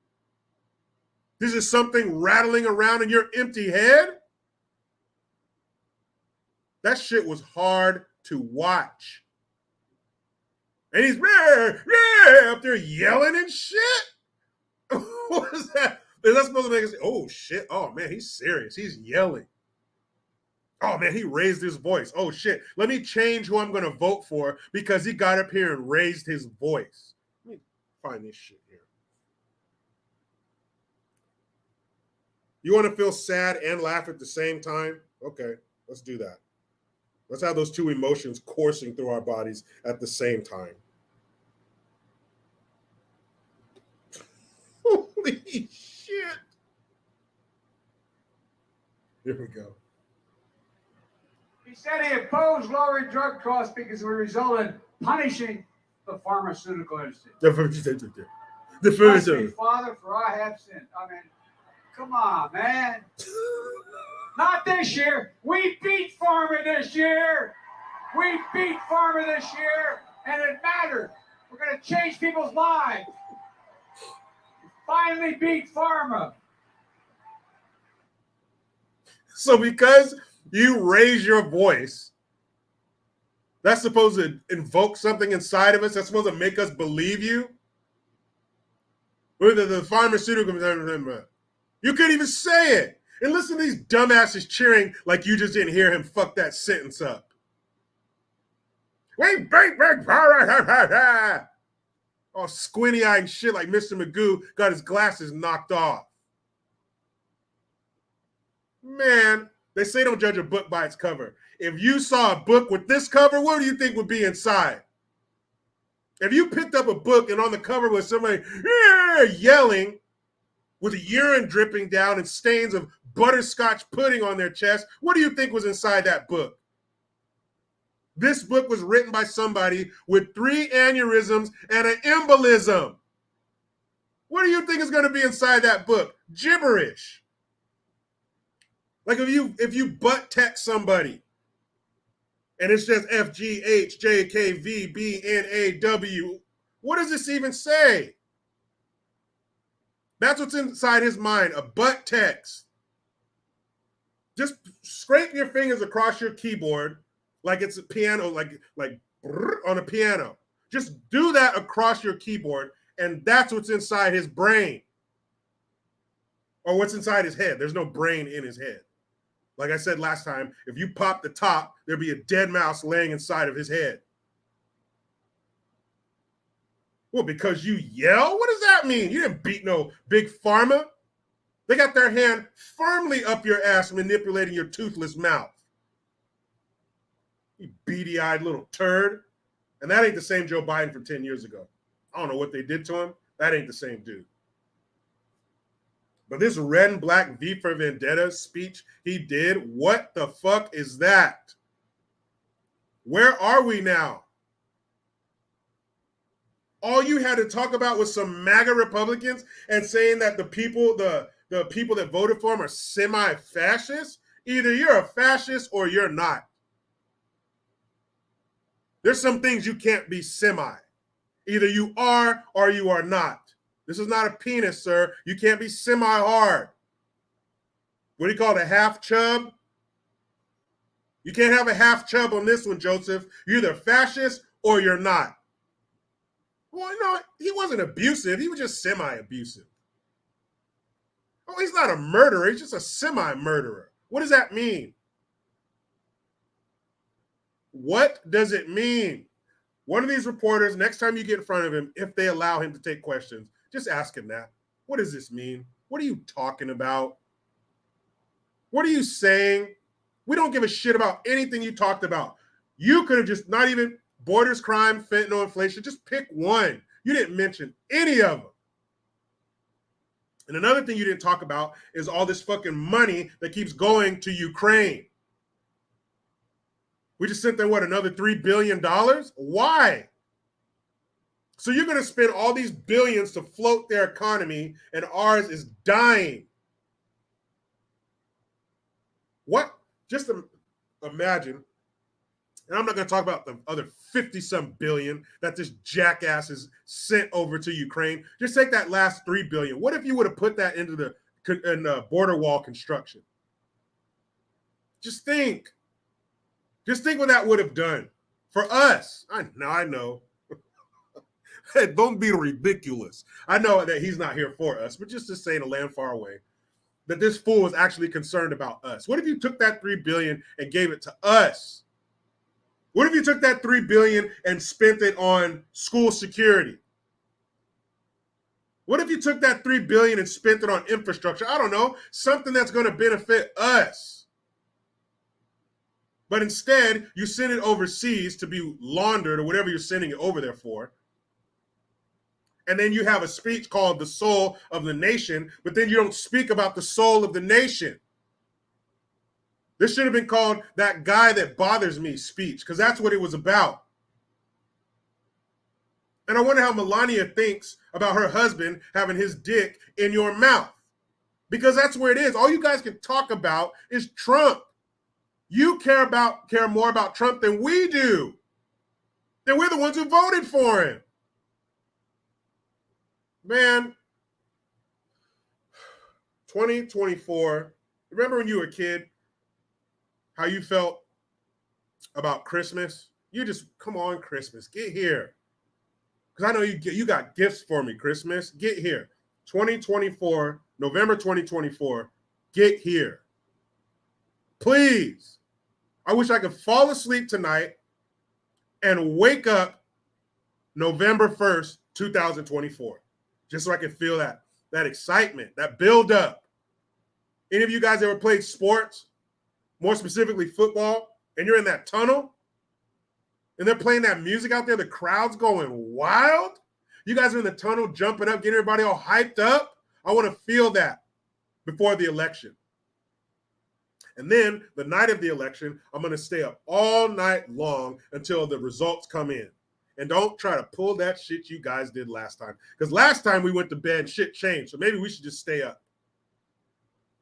This is something rattling around in your empty head? That shit was hard to watch. And he's up there yelling and shit. What is that? Is that supposed to make us say, oh shit, oh man, he's serious. He's yelling. Oh man, he raised his voice. Oh shit, let me change who I'm going to vote for because he got up here and raised his voice. Let me find this shit here. You want to feel sad and laugh at the same time? Okay, let's do that. Let's have those two emotions coursing through our bodies at the same time. Holy shit. Here we go. He said he opposed lowering drug costs because it would result in punishing the pharmaceutical industry. Trust me, Father, for I have sinned. I mean, come on, man. Not this year. We beat pharma this year. We beat pharma this year, and it mattered. We're going to change people's lives. We finally beat pharma. So because you raise your voice, that's supposed to invoke something inside of us. That's supposed to make us believe you. The pharmaceutical, you couldn't even say it. And listen to these dumbasses cheering like you just didn't hear him fuck that sentence up. We beat big pharma. All squinty-eyed and shit like Mr. Magoo got his glasses knocked off. Man, they say don't judge a book by its cover. If you saw a book with this cover, what do you think would be inside? If you picked up a book and on the cover was somebody yelling with urine dripping down and stains of butterscotch pudding on their chest, what do you think was inside that book? This book was written by somebody with 3 aneurysms and an embolism. What do you think is going to be inside that book? Gibberish. Like if you butt text somebody and it's just FGHJKVBNAW, what does this even say? That's what's inside his mind, a butt text. Just scrape your fingers across your keyboard like it's a piano, like on a piano. Just do that across your keyboard, and that's what's inside his brain. Or what's inside his head. There's no brain in his head. Like I said last time, if you pop the top, there'd be a dead mouse laying inside of his head. Well, because you yell? What does that mean? You didn't beat no big pharma. They got their hand firmly up your ass manipulating your toothless mouth. You beady-eyed little turd. And that ain't the same Joe Biden from 10 years ago. I don't know what they did to him. That ain't the same dude. But this red and black V for Vendetta speech he did, what the fuck is that? Where are we now? All you had to talk about was some MAGA Republicans and saying that the people that voted for him are semi-fascists. Either you're a fascist or you're not. There's some things you can't be semi. Either you are or you are not. This is not a penis, sir. You can't be semi-hard. What do you call it, a half chub? You can't have a half chub on this one, Joseph. You're either fascist or you're not. Well, no, he wasn't abusive. He was just semi-abusive. Oh, he's not a murderer. He's just a semi-murderer. What does that mean? What does it mean? One of these reporters, next time you get in front of him, if they allow him to take questions, just ask him that. What does this mean? What are you talking about? What are you saying? We don't give a shit about anything you talked about. You could have just not even borders, crime, fentanyl, inflation. Just pick one. You didn't mention any of them. And another thing you didn't talk about is all this fucking money that keeps going to Ukraine. We just sent them, what, another $3 billion? Why? So you're going to spend all these billions to float their economy, and ours is dying. What? Just imagine, and I'm not going to talk about the other 50-some billion that this jackass has sent over to Ukraine. Just take that last $3 billion. What if you would have put that into the border wall construction? Just think. Just think what that would have done for us. I know. Hey, don't be ridiculous. I know that he's not here for us, but just to say in a land far away, that this fool is actually concerned about us. What if you took that $3 billion and gave it to us? What if you took that $3 billion and spent it on school security? What if you took that $3 billion and spent it on infrastructure? I don't know, something that's going to benefit us. But instead, you send it overseas to be laundered or whatever you're sending it over there for. And then you have a speech called the soul of the nation, but then you don't speak about the soul of the nation. This should have been called that guy that bothers me speech, because that's what it was about. And I wonder how Melania thinks about her husband having his dick in your mouth, because that's where it is. All you guys can talk about is Trump. You care more about Trump than we do. And we're the ones who voted for him. Man, 2024, remember when you were a kid, how you felt about Christmas? You just, come on, Christmas, get here. Because I know you got gifts for me, Christmas. Get here. 2024, November 2024, get here. Please. I wish I could fall asleep tonight and wake up November 1st, 2024. Just so I can feel that excitement, that build up. Any of you guys ever played sports, more specifically football, and you're in that tunnel and they're playing that music out there, the crowd's going wild? You guys are in the tunnel jumping up, getting everybody all hyped up. I want to feel that before the election. And then the night of the election, I'm going to stay up all night long until the results come in. And don't try to pull that shit you guys did last time. Because last time we went to bed, shit changed. So maybe we should just stay up.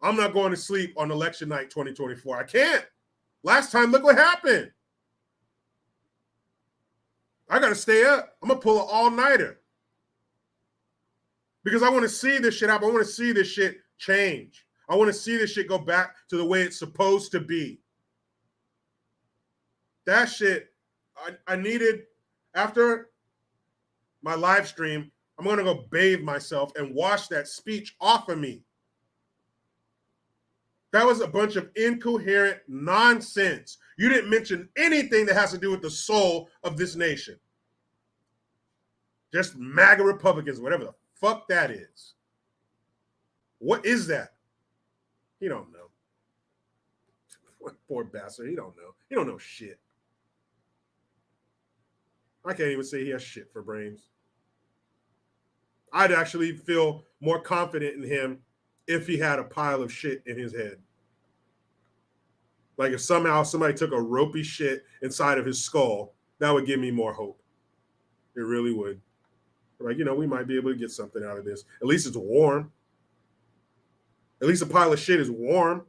I'm not going to sleep on election night 2024. I can't. Last time, look what happened. I got to stay up. I'm going to pull an all-nighter. Because I want to see this shit happen. I want to see this shit change. I want to see this shit go back to the way it's supposed to be. That shit, I needed... After my live stream, I'm going to go bathe myself and wash that speech off of me. That was a bunch of incoherent nonsense. You didn't mention anything that has to do with the soul of this nation. Just MAGA Republicans, whatever the fuck that is. What is that? He don't know. Poor bastard. He don't know. He don't know shit. I can't even say he has shit for brains. I'd actually feel more confident in him if he had a pile of shit in his head. Like if somehow somebody took a ropey shit inside of his skull, that would give me more hope. It really would. Like, we might be able to get something out of this. At least it's warm. At least a pile of shit is warm.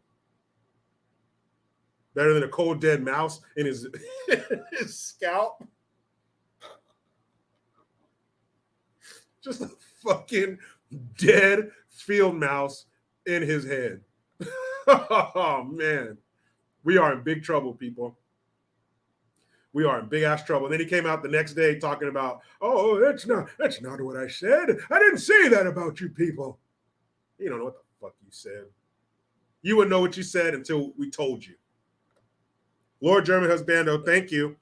Better than a cold, dead mouse in his, his scalp. Just a fucking dead field mouse in his head. Oh, man. We are in big trouble, people. We are in big ass trouble. And then he came out the next day talking about, oh, that's not what I said. I didn't say that about you people. You don't know what the fuck you said. You wouldn't know what you said until we told you. Lord German Husbando, thank you.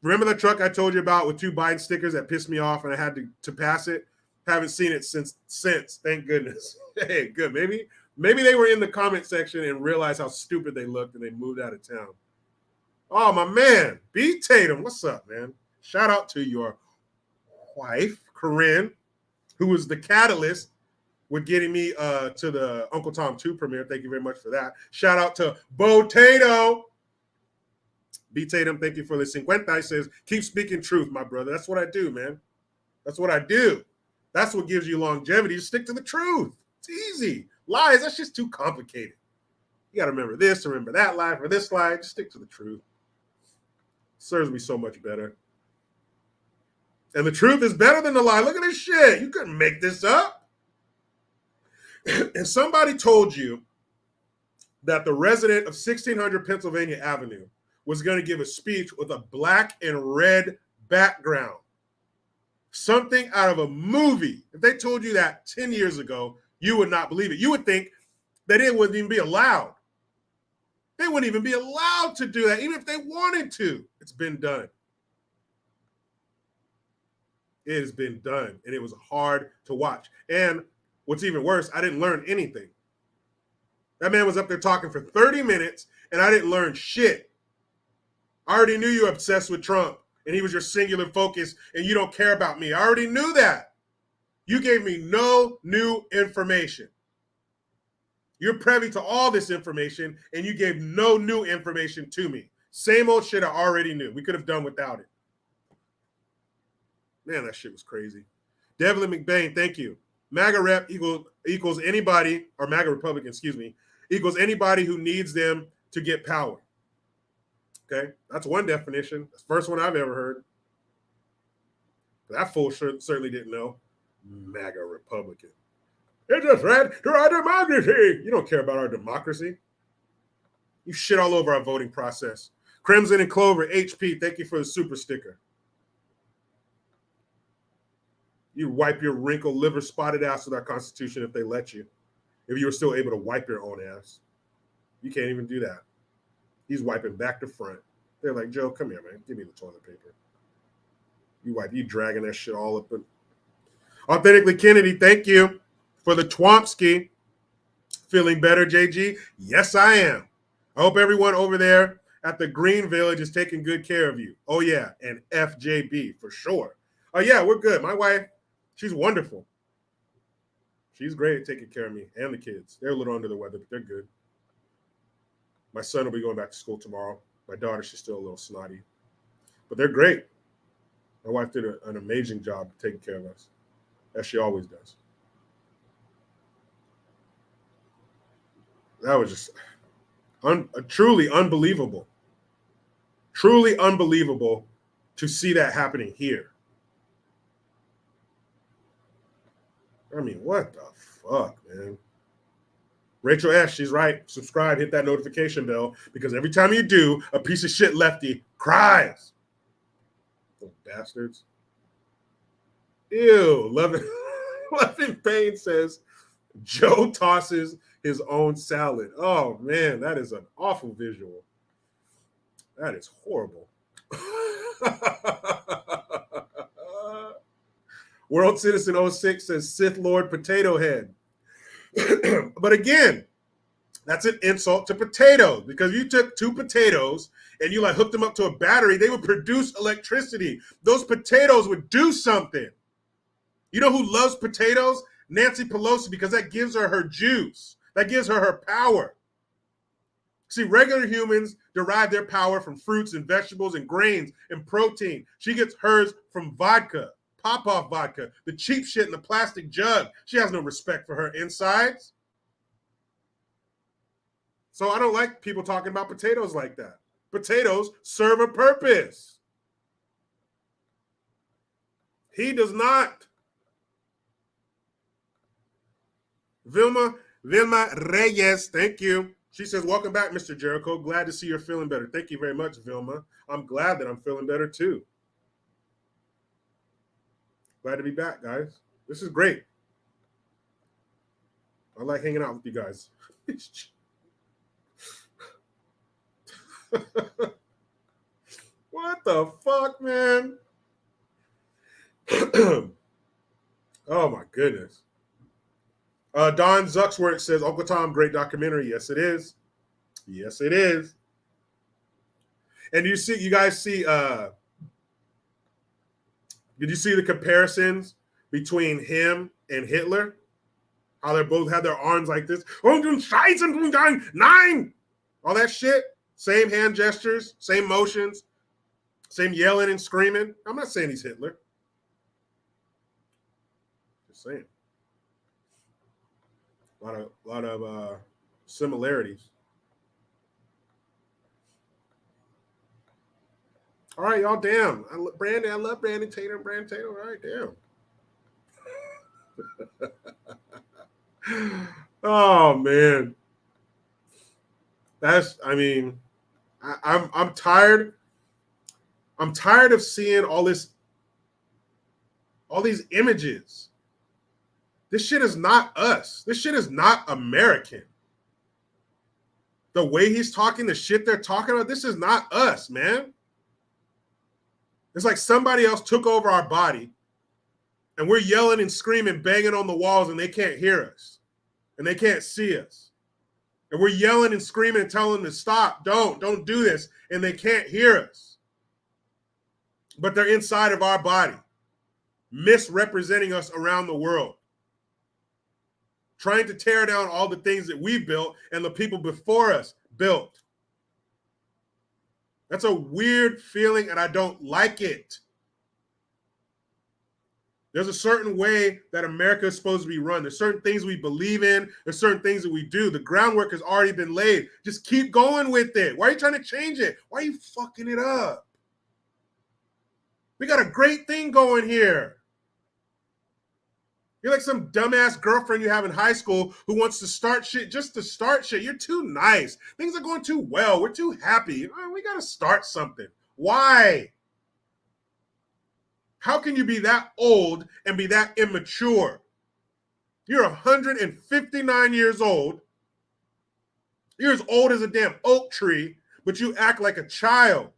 Remember the truck I told you about with 2 Biden stickers that pissed me off and I had to pass it? Haven't seen it since. Thank goodness. Hey, good. Maybe they were in the comment section and realized how stupid they looked and they moved out of town. Oh, my man. B. Tatum, what's up, man? Shout out to your wife, Corinne, who was the catalyst with getting me to the Uncle Tom 2 premiere. Thank you very much for that. Shout out to Bo-Tato. B. Tatum, thank you for the 50. He says, keep speaking truth, my brother. That's what I do, man. That's what I do. That's what gives you longevity. You stick to the truth. It's easy. Lies, that's just too complicated. You got to remember this, remember that lie, for this lie. Just stick to the truth. Serves me so much better. And the truth is better than the lie. Look at this shit. You couldn't make this up. And somebody told you that the resident of 1600 Pennsylvania Avenue was going to give a speech with a black and red background. Something out of a movie. If they told you that 10 years ago, you would not believe it. You would think that it wouldn't even be allowed. They wouldn't even be allowed to do that, even if they wanted to. It's been done. It has been done, and it was hard to watch. And what's even worse, I didn't learn anything. That man was up there talking for 30 minutes, and I didn't learn shit. I already knew you were obsessed with Trump, and he was your singular focus, and you don't care about me. I already knew that. You gave me no new information. You're privy to all this information, and you gave no new information to me. Same old shit I already knew. We could have done without it. Man, that shit was crazy. Devlin McBain, thank you. MAGA rep equals anybody, or MAGA Republican, excuse me, equals anybody who needs them to get power. Okay, that's one definition. That's the first one I've ever heard. That fool certainly didn't know. MAGA Republican. It's a threat to our democracy. You don't care about our democracy. You shit all over our voting process. Crimson and Clover, HP, thank you for the super sticker. You wipe your wrinkled, liver-spotted ass with our Constitution if they let you. If you were still able to wipe your own ass. You can't even do that. He's wiping back to front. They're like, Joe, come here, man. Give me the toilet paper. You dragging that shit all up. Authentically Kennedy, thank you for the Twompsky. Feeling better, JG? Yes, I am. I hope everyone over there at the Green Village is taking good care of you. Oh, yeah, and FJB for sure. Oh, yeah, we're good. My wife, she's wonderful. She's great at taking care of me and the kids. They're a little under the weather, but they're good. My son will be going back to school tomorrow. My daughter, she's still a little snotty. But they're great. My wife did an amazing job taking care of us, as she always does. That was just truly unbelievable. Truly unbelievable to see that happening here. I mean, what the fuck, man? Rachel S., she's right. Subscribe, hit that notification bell, because every time you do, a piece of shit lefty cries. Those bastards. Ew. Loving Pain says, Joe tosses his own salad. Oh, man, that is an awful visual. That is horrible. World Citizen 06 says Sith Lord Potato Head. But again, that's an insult to potatoes, because you took 2 potatoes and you hooked them up to a battery, they would produce electricity. Those potatoes would do something. You know who loves potatoes? Nancy Pelosi, because that gives her her juice. That gives her her power. See, regular humans derive their power from fruits and vegetables and grains and protein. She gets hers from vodka, pop-off vodka, the cheap shit in the plastic jug. She has no respect for her insides. So I don't like people talking about potatoes like that. Potatoes serve a purpose. He does not. Vilma Reyes, thank you. She says, welcome back, Mr. Jericho. Glad to see you're feeling better. Thank you very much, Vilma. I'm glad that I'm feeling better too. Glad to be back, guys. This is great. I like hanging out with you guys. What the fuck, man? Oh my goodness. Don Zucksworth says, Uncle Tom, great documentary. Yes, it is. Yes, it is. And you guys see, did you see the comparisons between him and Hitler? How they both had their arms like this. All that shit. Same hand gestures, same motions, same yelling and screaming. I'm not saying he's Hitler. Just saying. A lot of similarities. All right, y'all. Damn, I love Brandon Tatum. Brandon Tatum. All right, damn. Oh man, I'm tired. I'm tired of seeing all these images. This shit is not us. This shit is not American. The way he's talking, the shit they're talking about, this is not us, man. It's like somebody else took over our body and we're yelling and screaming, banging on the walls, and they can't hear us and they can't see us. And we're yelling and screaming and telling them to stop, don't do this, and they can't hear us. But they're inside of our body, misrepresenting us around the world, trying to tear down all the things that we built and the people before us built. That's a weird feeling, and I don't like it. There's a certain way that America is supposed to be run. There's certain things we believe in. There's certain things that we do. The groundwork has already been laid. Just keep going with it. Why are you trying to change it? Why are you fucking it up? We got a great thing going here. You're like some dumbass girlfriend you have in high school who wants to start shit just to start shit. You're too nice. Things are going too well. We're too happy. We got to start something. Why? How can you be that old and be that immature? You're 159 years old. You're as old as a damn oak tree, but you act like a child.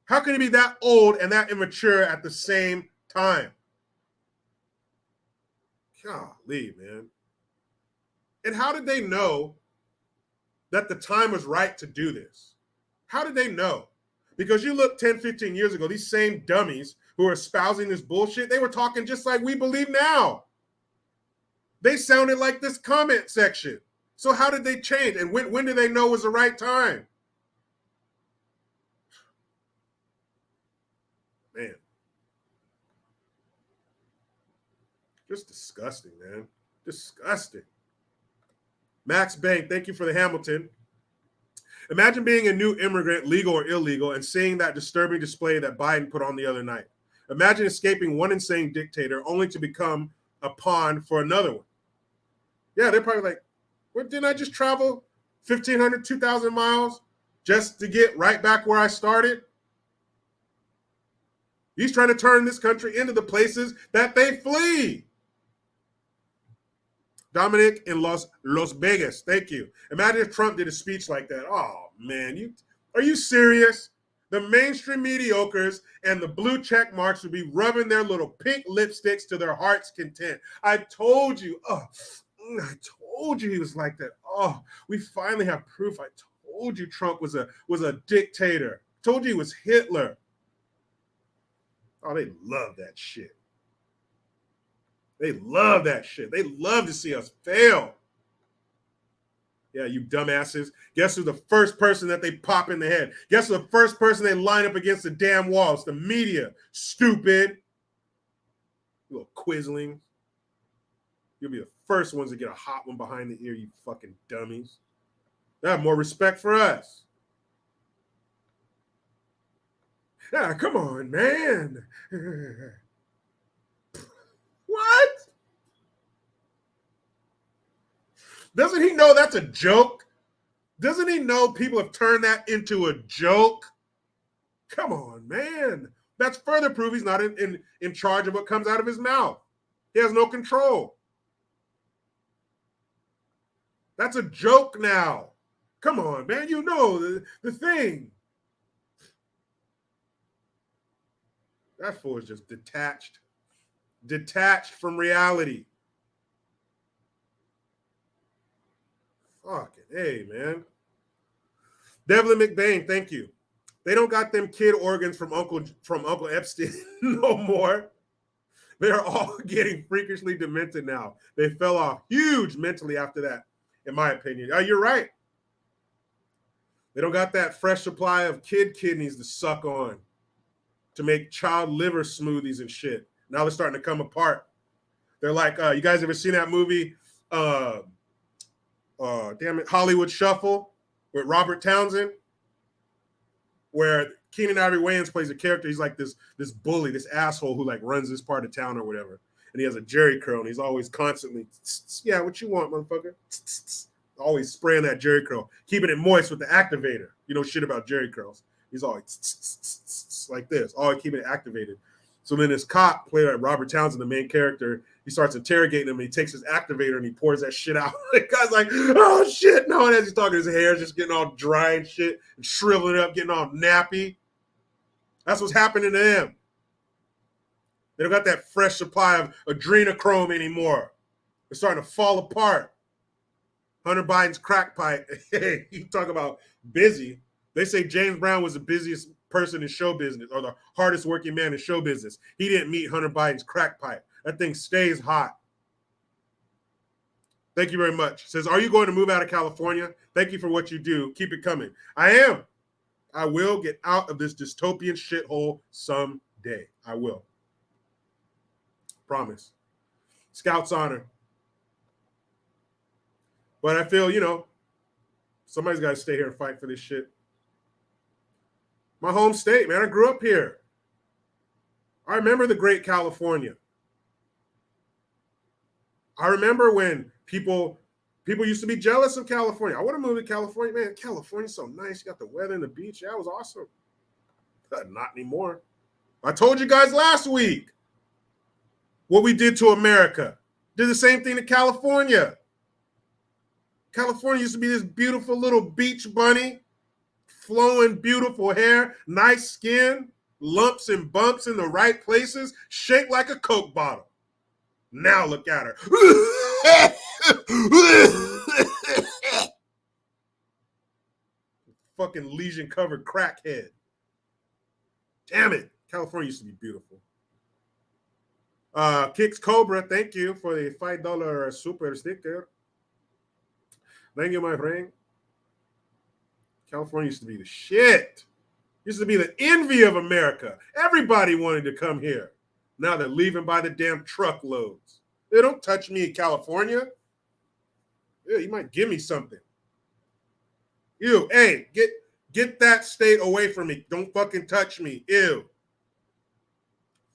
How can you be that old and that immature at the same time? Golly, man. And how did they know that the time was right to do this? How did they know? Because you look 10, 15 years ago, these same dummies who are espousing this bullshit, they were talking just like we believe now. They sounded like this comment section. So how did they change? And when did they know was the right time? Man. Just disgusting, man. Disgusting. Max Bank, thank you for the Hamilton. Imagine being a new immigrant, legal or illegal, and seeing that disturbing display that Biden put on the other night. Imagine escaping one insane dictator only to become a pawn for another one. Yeah, they're probably like, well, didn't I just travel 1,500, 2,000 miles just to get right back where I started? He's trying to turn this country into the places that they flee. Dominic in Las Vegas, thank you. Imagine if Trump did a speech like that. Oh, man, are you serious? The mainstream mediocres and the blue check marks would be rubbing their little pink lipsticks to their heart's content. I told you he was like that. Oh, we finally have proof. I told you Trump was a dictator. Told you he was Hitler. Oh, they love that shit. They love that shit. They love to see us fail. Yeah, you dumbasses. Guess who's the first person that they pop in the head? Guess who's the first person they line up against the damn wall? It's the media. Stupid. little quislings. You'll be the first ones to get a hot one behind the ear, you fucking dummies. They have more respect for us. Ah, come on, man. What? Doesn't he know that's a joke? Doesn't he know people have turned that into a joke? Come on, man. That's further proof he's not in charge of what comes out of his mouth. He has no control. That's a joke now. Come on, man. You know the thing. That fool is just detached. Detached from reality. Fucking hey, man. Devlin McBain, thank you. They don't got them kid organs from Uncle Epstein no more. They're all getting freakishly demented now. They fell off huge mentally after that, in my opinion. Oh, you're right. They don't got that fresh supply of kid kidneys to suck on to make child liver smoothies and shit. Now they're starting to come apart. They're like, you guys ever seen that movie, Hollywood Shuffle with Robert Townsend? Where Keenan Ivory Wayans plays a character. He's like this bully, this asshole who like runs this part of town or whatever. And he has a jerry curl and he's always constantly, yeah, what you want, motherfucker? Always spraying that jerry curl, keeping it moist with the activator. You know shit about jerry curls. He's always like this, always keeping it activated. So then this cop, played by Robert Townsend, the main character, he starts interrogating him and he takes his activator and he pours that shit out. The guy's like, oh shit, no. And as he's talking, his hair's just getting all dry and shit and shriveling up, getting all nappy. That's what's happening to them. They don't got that fresh supply of adrenochrome anymore. They're starting to fall apart. Hunter Biden's crack pipe. Hey, you talk about busy. They say James Brown was the busiest person in show business or the hardest working man in show business. He didn't meet Hunter Biden's crack pipe. That thing stays hot. Thank you very much. Says, are you going to move out of California? Thank you for what you do. Keep it coming. I am. I will get out of this dystopian shithole someday. I will. Promise. Scout's honor. But I feel, somebody's got to stay here and fight for this shit. My home state, man. I grew up here. I remember the great California. I remember when people used to be jealous of California. I want to move to California. Man, California's so nice. You got the weather and the beach. Yeah, it was awesome. But not anymore. I told you guys last week what we did to America. Did the same thing to California. California used to be this beautiful little beach bunny, flowing beautiful hair, nice skin, lumps and bumps in the right places, shaped like a Coke bottle. Now look at her. Fucking lesion-covered crackhead. Damn it. California used to be beautiful. Kicks Cobra, thank you for the $5 super sticker. Thank you, my friend. California used to be the shit. Used to be the envy of America. Everybody wanted to come here. Now they're leaving by the damn truckloads. They don't touch me in California. Yeah, you might give me something. Ew, hey, get that state away from me. Don't fucking touch me. Ew.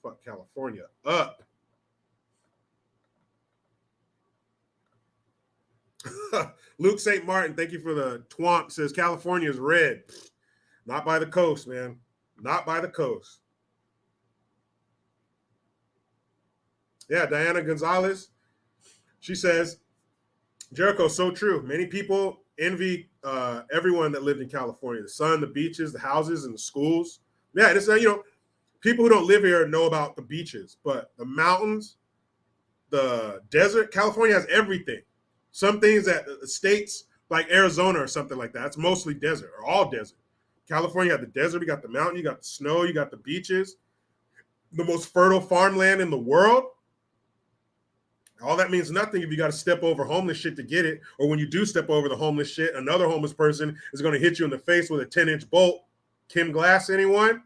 Fuck California up. Luke St. Martin, thank you for the twomp. Says California is red. Not by the coast, man. Not by the coast. Yeah, Diana Gonzalez. She says, Jericho, so true. Many people envy everyone that lived in California. The sun, the beaches, the houses, and the schools. Yeah, it's people who don't live here know about the beaches, but the mountains, the desert, California has everything. Some things that states like Arizona or something like that, it's mostly desert or all desert. California had the desert, you got the mountain, you got the snow, you got the beaches, the most fertile farmland in the world. All that means nothing if you got to step over homeless shit to get it. Or when you do step over the homeless shit, another homeless person is going to hit you in the face with a 10-inch bolt. Kim Glass, anyone?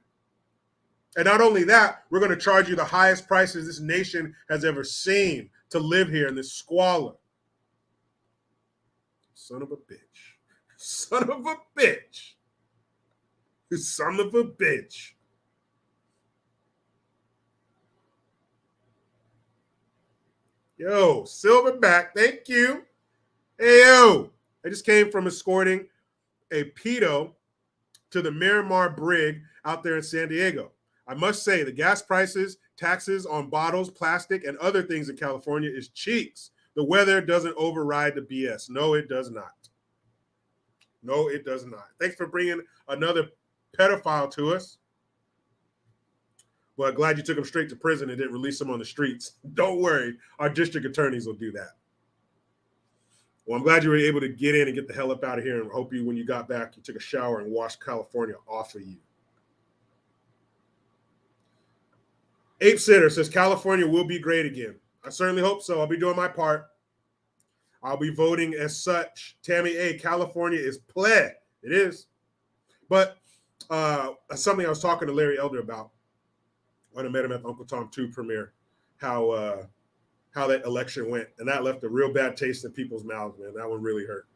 And not only that, we're going to charge you the highest prices this nation has ever seen to live here in this squalor. Son of a bitch. Son of a bitch. Son of a bitch. Yo, Silverback, thank you. Hey, yo. I just came from escorting a pedo to the Miramar Brig out there in San Diego. I must say, the gas prices, taxes on bottles, plastic, and other things in California is cheeks. The weather doesn't override the BS. No, it does not. No, it does not. Thanks for bringing another pedophile to us. Well, glad you took him straight to prison and didn't release him on the streets. Don't worry. Our district attorneys will do that. Well, I'm glad you were able to get in and get the hell up out of here, and hope you, when you got back, you took a shower and washed California off of you. Ape Sitter says California will be great again. I certainly hope so. I'll be doing my part. I'll be voting as such. Tammy A, California is pleh. It is. But something I was talking to Larry Elder about when I met him at the Uncle Tom 2 premiere, how that election went. And that left a real bad taste in people's mouths, man. That one really hurt.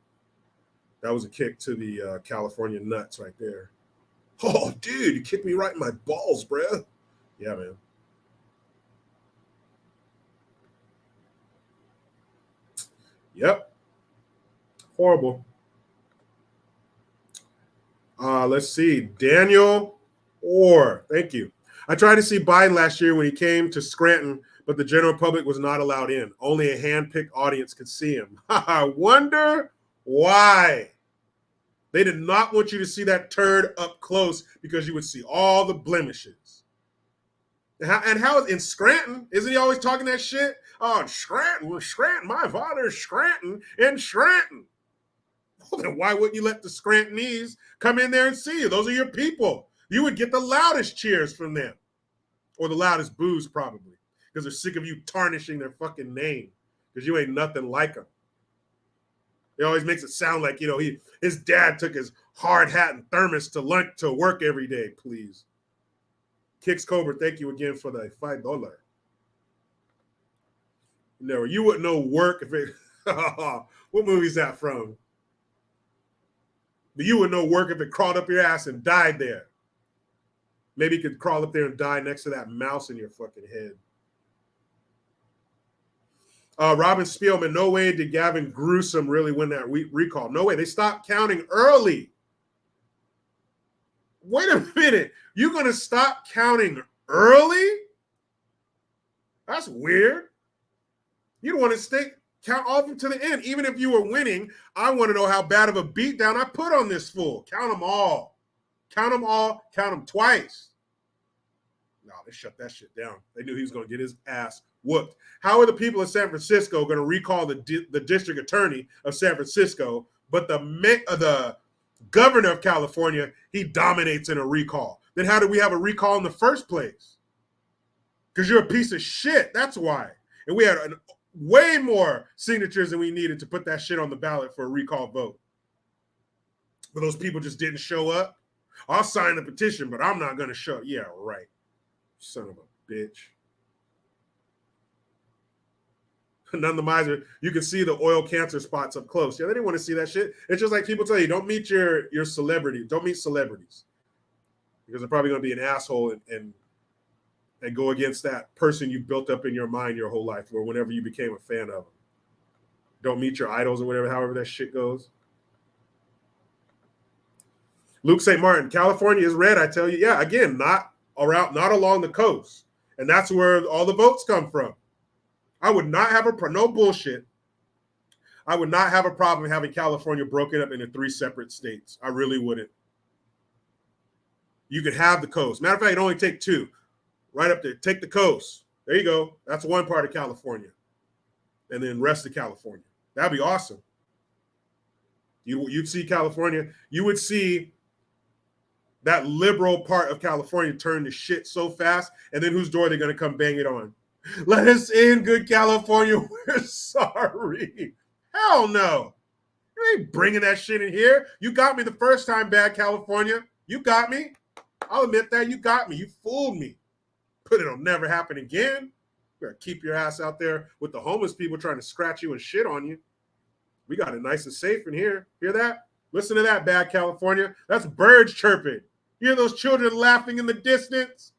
That was a kick to the California nuts right there. Oh, dude, you kicked me right in my balls, bruh. Yeah, man. Yep. Horrible. Let's see. Daniel Orr. Thank you. I tried to see Biden last year when he came to Scranton, but the general public was not allowed in. Only a hand-picked audience could see him. I wonder why. They did not want you to see that turd up close because you would see all the blemishes. And how in Scranton? Isn't he always talking that shit? Oh, Scranton, my father's Scranton in Scranton. Well, then why wouldn't you let the Scrantonese come in there and see you? Those are your people. You would get the loudest cheers from them. Or the loudest boos, probably. Because they're sick of you tarnishing their fucking name. Because you ain't nothing like them. It always makes it sound like, his dad took his hard hat and thermos to lunch to work every day, please. Kix Cobra, thank you again for the $5. No, you wouldn't know work if it. What movie is that from? But you wouldn't know work if it crawled up your ass and died there. Maybe you could crawl up there and die next to that mouse in your fucking head. Robin Spielman, no way did Gavin Gruesome really win that recall. No way. They stopped counting early. Wait a minute. You're going to stop counting early? That's weird. You don't want to count all of them to the end. Even if you were winning, I want to know how bad of a beatdown I put on this fool. Count them all. Count them all. Count them twice. No, they shut that shit down. They knew he was going to get his ass whooped. How are the people of San Francisco going to recall the district attorney of San Francisco, but the governor of California, he dominates in a recall? Then how did we have a recall in the first place? Because you're a piece of shit. That's why. And we had way more signatures than we needed to put that shit on the ballot for a recall vote. But those people just didn't show up. I'll sign the petition, but I'm not going to show. Yeah, right. Son of a bitch. None the miser, you can see the oil cancer spots up close. Yeah, they didn't want to see that shit. It's just like people tell you, don't meet your celebrity. Don't meet celebrities. Because they're probably going to be an asshole and go against that person you built up in your mind your whole life or whenever you became a fan of them. Don't meet your idols or whatever, however that shit goes. Luke St. Martin, California is red, I tell you. Yeah, again, not along the coast. And that's where all the votes come from. I would not have no bullshit. I would not have a problem having California broken up into 3 separate states. I really wouldn't. You could have the coast. Matter of fact, it'd only take 2. Right up there. Take the coast. There you go. That's one part of California. And then rest of California. That'd be awesome. You'd see California. You would see that liberal part of California turn to shit so fast. And then whose door are they going to come bang it on? Let us in, good California. We're sorry. Hell no. You ain't bringing that shit in here. You got me the first time, bad California. You got me. I'll admit that. You got me. You fooled me. But it'll never happen again. You gotta keep your ass out there with the homeless people trying to scratch you and shit on you. We got it nice and safe in here. Hear that? Listen to that, bad California. That's birds chirping. You hear those children laughing in the distance?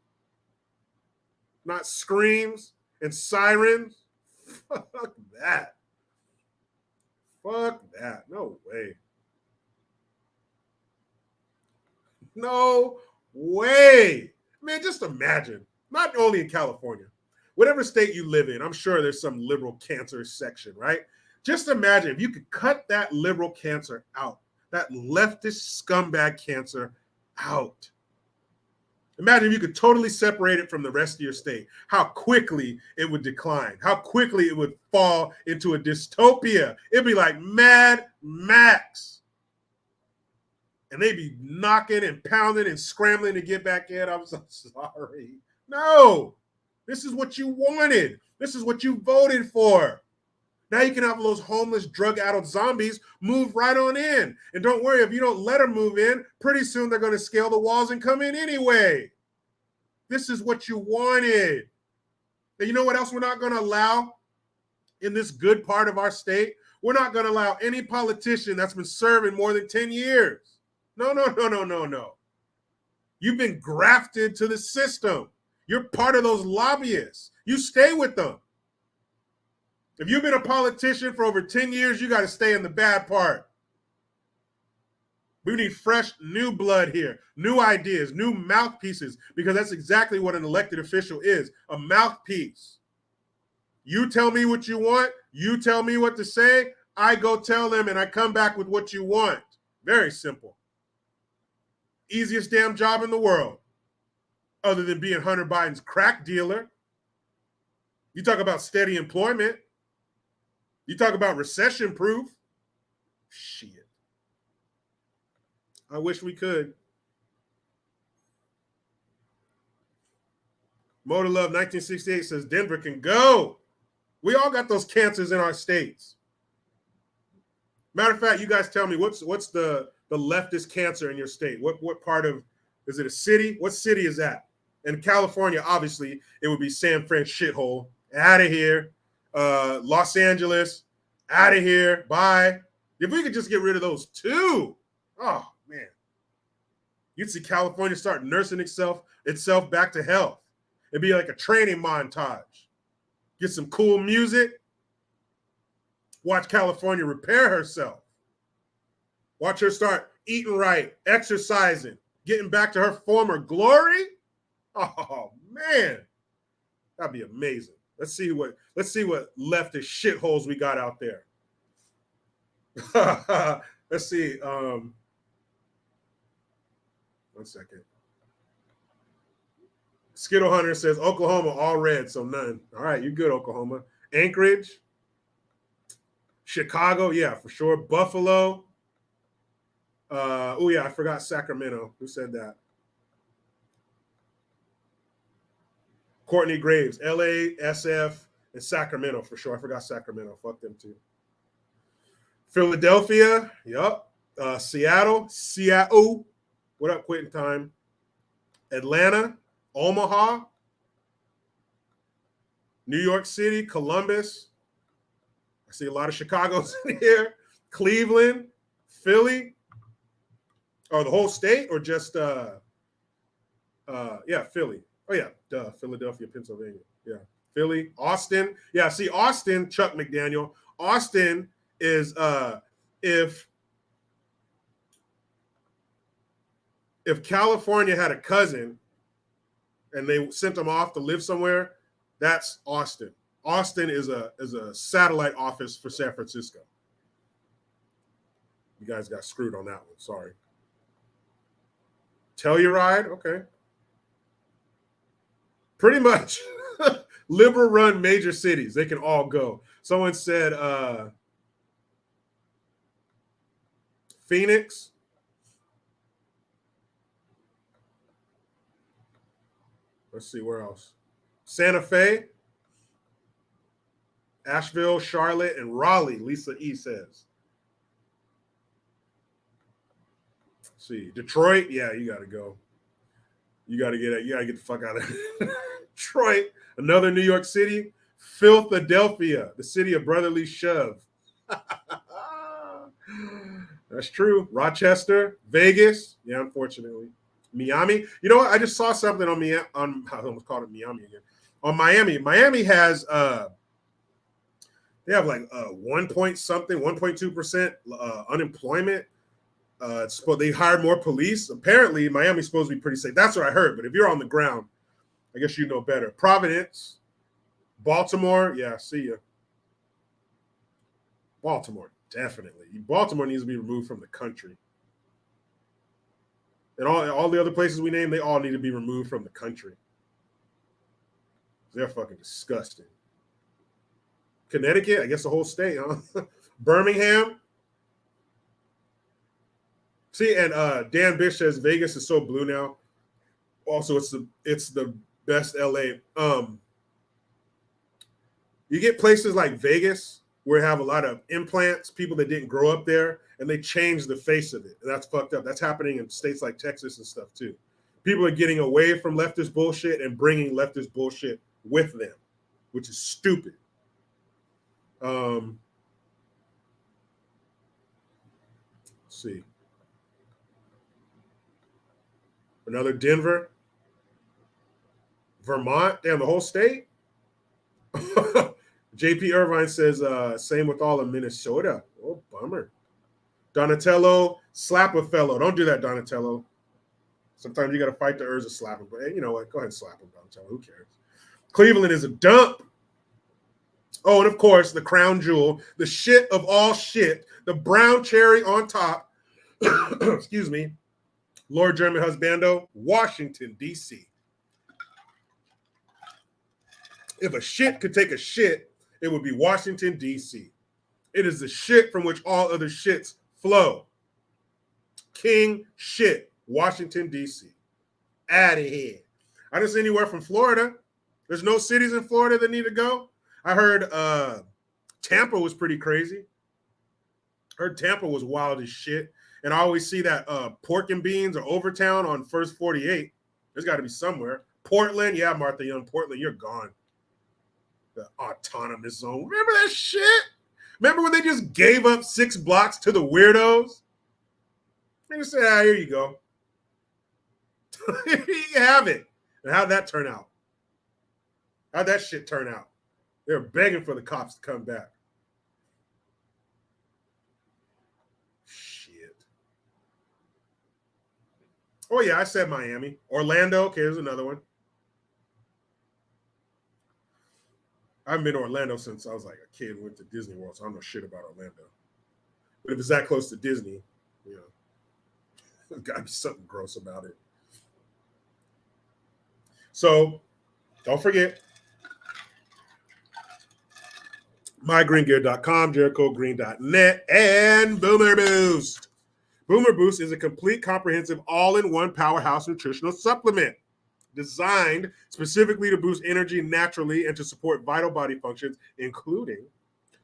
Not screams and sirens. Fuck that. Fuck that. No way. No way. Man, just imagine. Not only in California, whatever state you live in, I'm sure there's some liberal cancer section, right? Just imagine if you could cut that liberal cancer out, that leftist scumbag cancer out. Imagine if you could totally separate it from the rest of your state, how quickly it would decline, how quickly it would fall into a dystopia. It'd be like Mad Max. And they'd be knocking and pounding and scrambling to get back in. I'm so sorry. No, this is what you wanted. This is what you voted for. Now you can have those homeless, drug-addled zombies move right on in. And don't worry, if you don't let them move in, pretty soon they're going to scale the walls and come in anyway. This is what you wanted. And you know what else we're not going to allow in this good part of our state? We're not going to allow any politician that's been serving more than 10 years. No, no, no, no, no, no. You've been grafted to the system. You're part of those lobbyists. You stay with them. If you've been a politician for over 10 years, you got to stay in the bad part. We need fresh, new blood here, new ideas, new mouthpieces, because that's exactly what an elected official is, a mouthpiece. You tell me what you want, you tell me what to say, I go tell them, and I come back with what you want. Very simple. Easiest damn job in the world, other than being Hunter Biden's crack dealer. You talk about steady employment. You talk about recession proof. Shit. I wish we could. Motor Love 1968 says Denver can go. We all got those cancers in our states. Matter of fact, you guys tell me what's the leftist cancer in your state? What part of, is it a city? What city is that? In California, obviously, it would be San Fran shithole. Out of here. Los Angeles, out of here. Bye. If we could just get rid of those two, oh man, you'd see California start nursing itself back to health. It'd be like a training montage. Get some cool music. Watch California repair herself. Watch her start eating right, exercising, getting back to her former glory. Oh man, that'd be amazing. Let's see what leftist shitholes we got out there. Let's see. 1 second. Skittle Hunter says Oklahoma all red, so none. All right, you're good, Oklahoma. Anchorage, Chicago, yeah, for sure. Buffalo. Oh yeah, I forgot Sacramento. Who said that? Courtney Graves, LA, SF, and Sacramento for sure. I forgot Sacramento. Fuck them too. Philadelphia, yup. Seattle. What up, Quitting Time? Atlanta, Omaha, New York City, Columbus. I see a lot of Chicago's in here. Cleveland, Philly. Oh, the whole state or just yeah, Philly. Oh yeah, duh, Philadelphia, Pennsylvania. Yeah, Philly, Austin. Yeah, see Austin, Chuck McDaniel. Austin is if California had a cousin and they sent them off to live somewhere, that's Austin. Austin is a satellite office for San Francisco. You guys got screwed on that one. Sorry. Telluride, okay. Pretty much liberal run major cities. They can all go. Someone said Phoenix. Let's see, where else? Santa Fe, Asheville, Charlotte, and Raleigh, Lisa E says. Let's see, Detroit, yeah, you got to go. You gotta get the fuck out of Detroit. Another New York City. Philadelphia, the city of brotherly shove. That's true. Rochester, Vegas. Yeah, unfortunately. Miami. You know what? I just saw something on I almost called it Miami again. On Miami. Miami has they have like 1.2% unemployment. They hired more police. Apparently, Miami's supposed to be pretty safe. That's what I heard. But if you're on the ground, I guess you know better. Providence, Baltimore. Yeah, see ya. Baltimore, definitely. Baltimore needs to be removed from the country. And all the other places we named, they all need to be removed from the country. They're fucking disgusting. Connecticut, I guess the whole state, huh? Birmingham. See, and Dan Bish says Vegas is so blue now. Also, it's the best LA. You get places like Vegas where you have a lot of implants, people that didn't grow up there, and they change the face of it. And that's fucked up. That's happening in states like Texas and stuff too. People are getting away from leftist bullshit and bringing leftist bullshit with them, which is stupid. Let's see. Another Denver. Vermont. Damn, the whole state? JP Irvine says, same with all of Minnesota. Oh, bummer. Donatello, slap a fellow. Don't do that, Donatello. Sometimes you got to fight the urge of slapping. But hey, you know what? Go ahead and slap him, Donatello. Who cares? Cleveland is a dump. Oh, and of course, the crown jewel, the shit of all shit, the brown cherry on top. Excuse me. Lord German Husbando, Washington, D.C. If a shit could take a shit, it would be Washington, D.C. It is the shit from which all other shits flow. King shit, Washington, D.C. Out of here. I didn't see anywhere from Florida. There's no cities in Florida that need to go. I heard Tampa was pretty crazy. Heard Tampa was wild as shit. And I always see that Pork and Beans or Overtown on First 48. There's got to be somewhere. Portland, yeah, Martha Young, Portland, you're gone. The autonomous zone. Remember that shit? Remember when they just gave up 6 blocks to the weirdos? They just said, here you go. Here you have it. And how'd that turn out? How'd that shit turn out? They were begging for the cops to come back. Shit. Oh, yeah, I said Miami. Orlando. Okay, there's another one. I haven't been to Orlando since I was like a kid and went to Disney World, so I don't know shit about Orlando. But if it's that close to Disney, you know, there's got to be something gross about it. So, don't forget, mygreengear.com, jerichogreen.net, and Boomer Boost. Boomer Boost is a complete, comprehensive, all-in-one powerhouse nutritional supplement designed specifically to boost energy naturally and to support vital body functions, including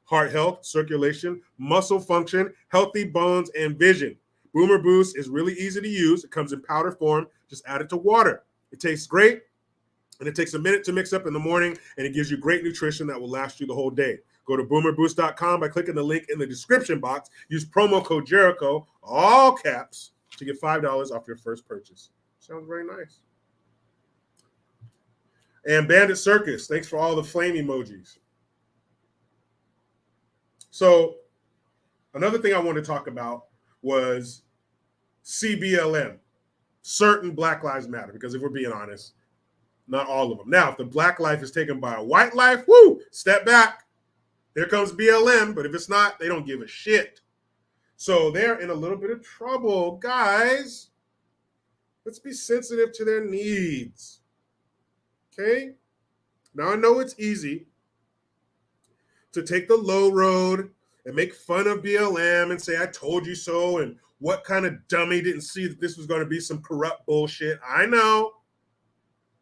heart health, circulation, muscle function, healthy bones, and vision. Boomer Boost is really easy to use. It comes in powder form. Just add it to water. It tastes great, and it takes a minute to mix up in the morning, and it gives you great nutrition that will last you the whole day. Go to boomerboost.com by clicking the link in the description box. Use promo code Jericho, all caps, to get $5 off your first purchase. Sounds very nice. And Bandit Circus, thanks for all the flame emojis. So another thing I want to talk about was CBLM, certain Black Lives Matter, because if we're being honest, not all of them. Now, if the black life is taken by a white life, woo, step back. Here comes BLM, but if it's not, they don't give a shit. So they're in a little bit of trouble. Guys, let's be sensitive to their needs. Okay? Now, I know it's easy to take the low road and make fun of BLM and say, I told you so, and what kind of dummy didn't see that this was going to be some corrupt bullshit. I know.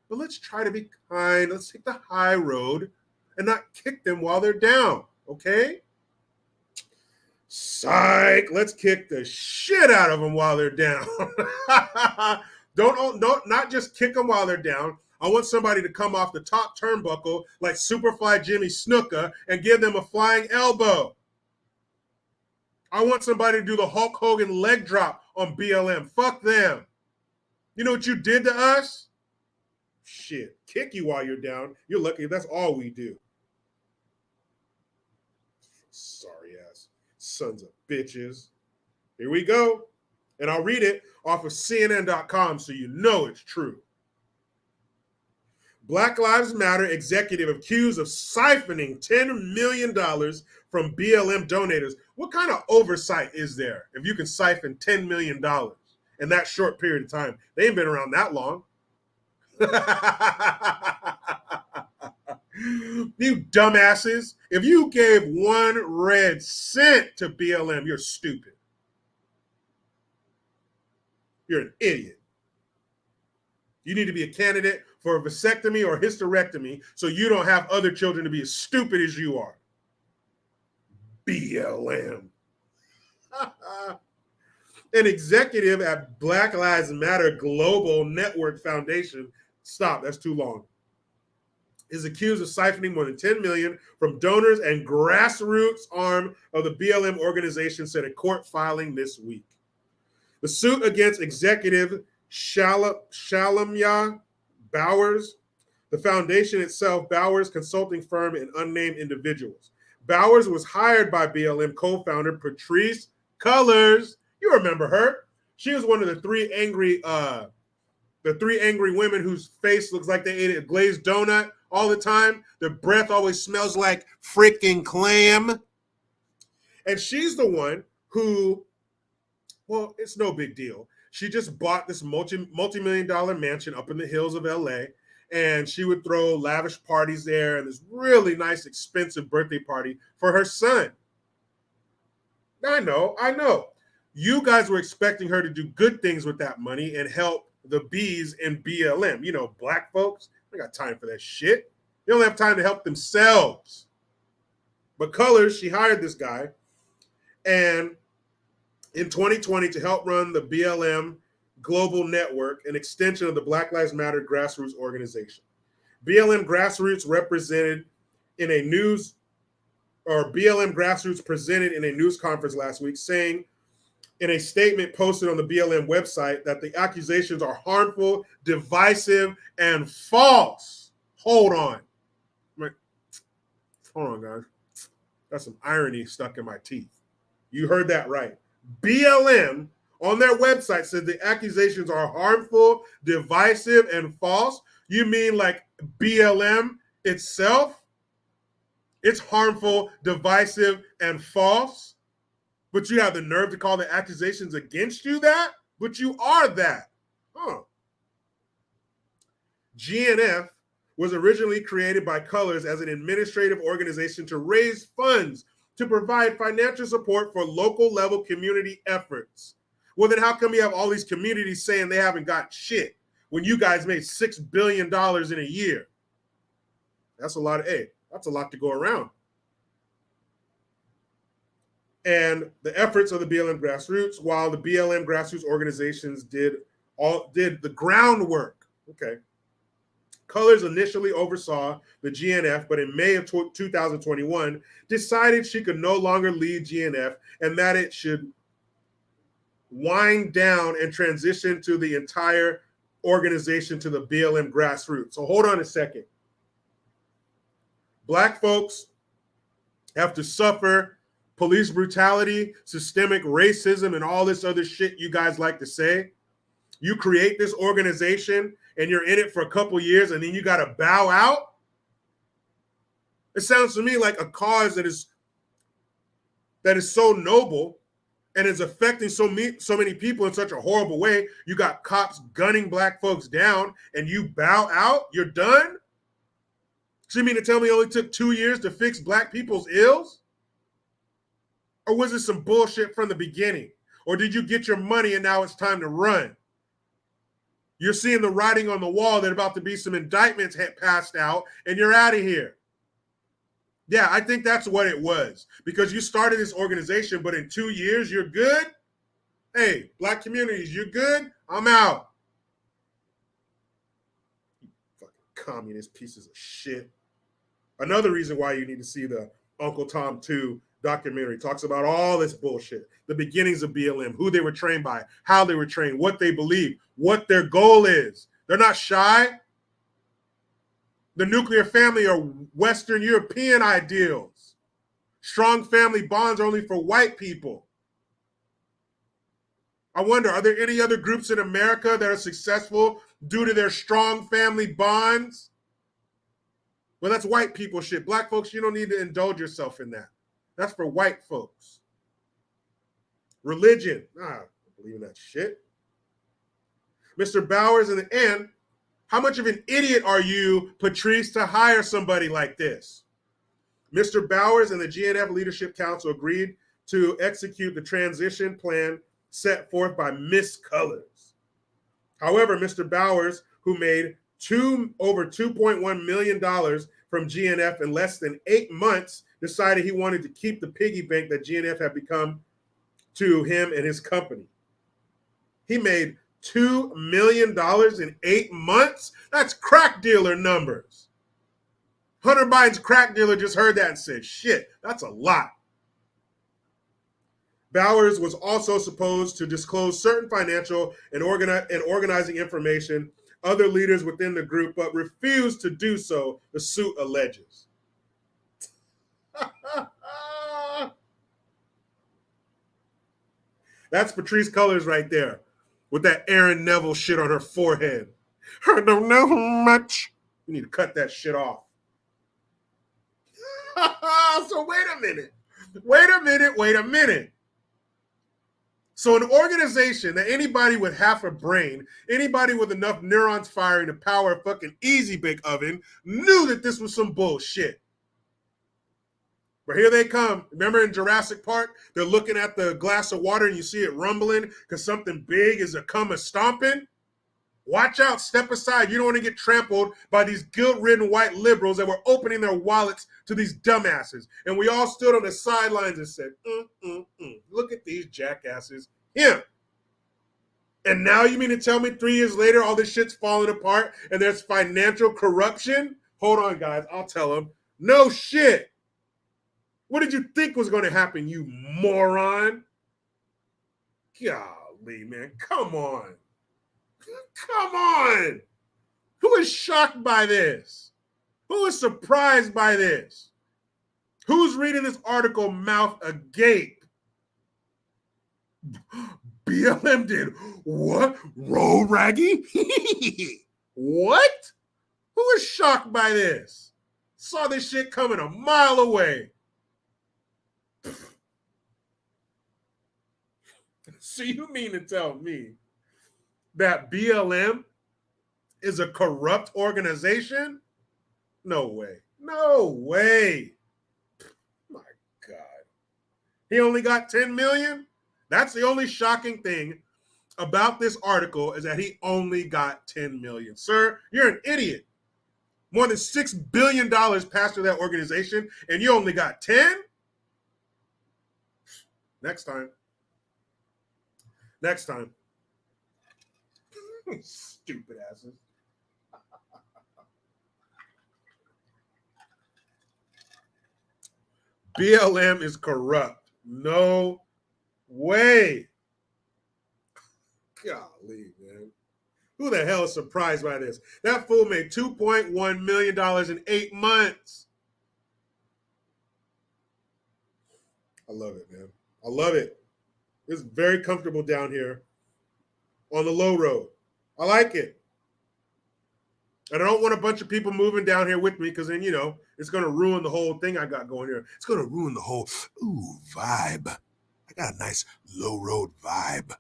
But let's try to be kind. Let's take the high road and not kick them while they're down, okay? Psych. Let's kick the shit out of them while they're down. Don't not just kick them while they're down. I want somebody to come off the top turnbuckle like Superfly Jimmy Snuka and give them a flying elbow. I want somebody to do the Hulk Hogan leg drop on BLM. Fuck them. You know what you did to us? Shit. Kick you while you're down. You're lucky. That's all we do. Sorry ass sons of bitches. Here we go. And I'll read it off of CNN.com so you know it's true. Black Lives Matter executive accused of siphoning $10 million from BLM donators. What kind of oversight is there if you can siphon $10 million in that short period of time? They ain't been around that long. You dumbasses. If you gave 1 red cent to BLM, you're stupid. You're an idiot. You need to be a candidate for a vasectomy or hysterectomy so you don't have other children to be as stupid as you are. BLM. An executive at Black Lives Matter Global Network Foundation, stop, that's too long, is accused of siphoning more than $10 million from donors and grassroots arm of the BLM organization, said a court filing this week. The suit against executive Shalamya Bowers, the foundation itself, Bowers consulting firm, and unnamed individuals. Bowers was hired by BLM co-founder Patrice Cullors. You remember her? She was one of the three angry women whose face looks like they ate a glazed donut all the time. Their breath always smells like freaking clam. And she's the one who, well, it's no big deal. She just bought this multi-million-dollar mansion up in the hills of LA, and she would throw lavish parties there and this really nice, expensive birthday party for her son. I know. You guys were expecting her to do good things with that money and help the bees in BLM. You know, black folks, they got time for that shit. They don't have time to help themselves. But Cullors, she hired this guy, and in 2020 to help run the BLM Global Network, an extension of the Black Lives Matter grassroots organization. BLM grassroots presented in a news conference last week, saying in a statement posted on the BLM website that the accusations are harmful, divisive, and false. Hold on, guys. That's some irony stuck in my teeth. You heard that right. BLM on their website said the accusations are harmful, divisive, and false. You mean like BLM itself? It's harmful, divisive, and false? But you have the nerve to call the accusations against you that? But you are that. Huh. GNF was originally created by Cullors as an administrative organization to raise funds to provide financial support for local level community efforts. Well, then how come you have all these communities saying they haven't got shit when you guys made $6 billion in a year? That's a lot to go around. And the efforts of the BLM grassroots, while the BLM grassroots organizations did the groundwork. Okay. Cullors initially oversaw the GNF, but in May of 2021, decided she could no longer lead GNF and that it should wind down and transition to the entire organization to the BLM grassroots. So hold on a second. Black folks have to suffer police brutality, systemic racism, and all this other shit you guys like to say. You create this organization and you're in it for a couple years and then you got to bow out. It sounds to me like a cause that is so noble and is affecting so many people in such a horrible way. You got cops gunning black folks down and you bow out? You're done? So you mean to tell me it only took 2 years to fix black people's ills? Or was it some bullshit from the beginning? Or did you get your money and now it's time to run? You're seeing the writing on the wall that about to be some indictments passed out and you're out of here. Yeah, I think that's what it was. Because you started this organization, but in 2 years, you're good? Hey, black communities, you're good? I'm out. Communist pieces of shit. Another reason why you need to see the Uncle Tom 2 documentary. Talks about all this bullshit. The beginnings of BLM, who they were trained by, how they were trained, what they believe, what their goal is. They're not shy. The nuclear family are Western European ideals. Strong family bonds are only for white people. I wonder, are there any other groups in America that are successful due to their strong family bonds? Well, that's white people shit. Black folks, you don't need to indulge yourself in that. That's for white folks. Religion. I don't believe in that shit. Mr. Bowers, in the end, how much of an idiot are you, Patrice, to hire somebody like this? Mr. Bowers and the GNF Leadership Council agreed to execute the transition plan set forth by Miss Colors. However, Mr. Bowers, who made over $2.1 million from GNF in less than 8 months, decided he wanted to keep the piggy bank that GNF had become to him and his company. He made $2 million in 8 months? That's crack dealer numbers. Hunter Biden's crack dealer just heard that and said, shit, that's a lot. Bowers was also supposed to disclose certain financial and organizing information other leaders within the group, but refused to do so, the suit alleges. That's Patrice Colors right there, with that Aaron Neville shit on her forehead. I don't know how much. You need to cut that shit off. So wait a minute. So an organization that anybody with half a brain, anybody with enough neurons firing to power a fucking Easy Bake Oven knew that this was some bullshit. But here they come. Remember in Jurassic Park, they're looking at the glass of water and you see it rumbling because something big is a stomping? Watch out, step aside. You don't want to get trampled by these guilt-ridden white liberals that were opening their wallets to these dumbasses. And we all stood on the sidelines and said, look at these jackasses. Him. And now you mean to tell me 3 years later all this shit's falling apart and there's financial corruption? Hold on, guys. I'll tell them. No shit. What did you think was going to happen, you moron? Golly, man. Come on. Come on. Who is shocked by this? Who is surprised by this? Who's reading this article mouth agape? BLM did what? Roll raggy? What? Who is shocked by this? Saw this shit coming a mile away. So you mean to tell me that BLM is a corrupt organization? No way. No way. My God. He only got 10 million? That's the only shocking thing about this article is that he only got 10 million. Sir, you're an idiot. More than $6 billion passed through that organization and you only got 10? Next time. Next time. Stupid asses. BLM is corrupt. No way. Golly, man. Who the hell is surprised by this? That fool made $2.1 million in 8 months. I love it, man. I love it. It's very comfortable down here on the low road. I like it. And I don't want a bunch of people moving down here with me because then, it's going to ruin the whole thing I got going here. It's going to ruin the whole, vibe. I got a nice low road vibe.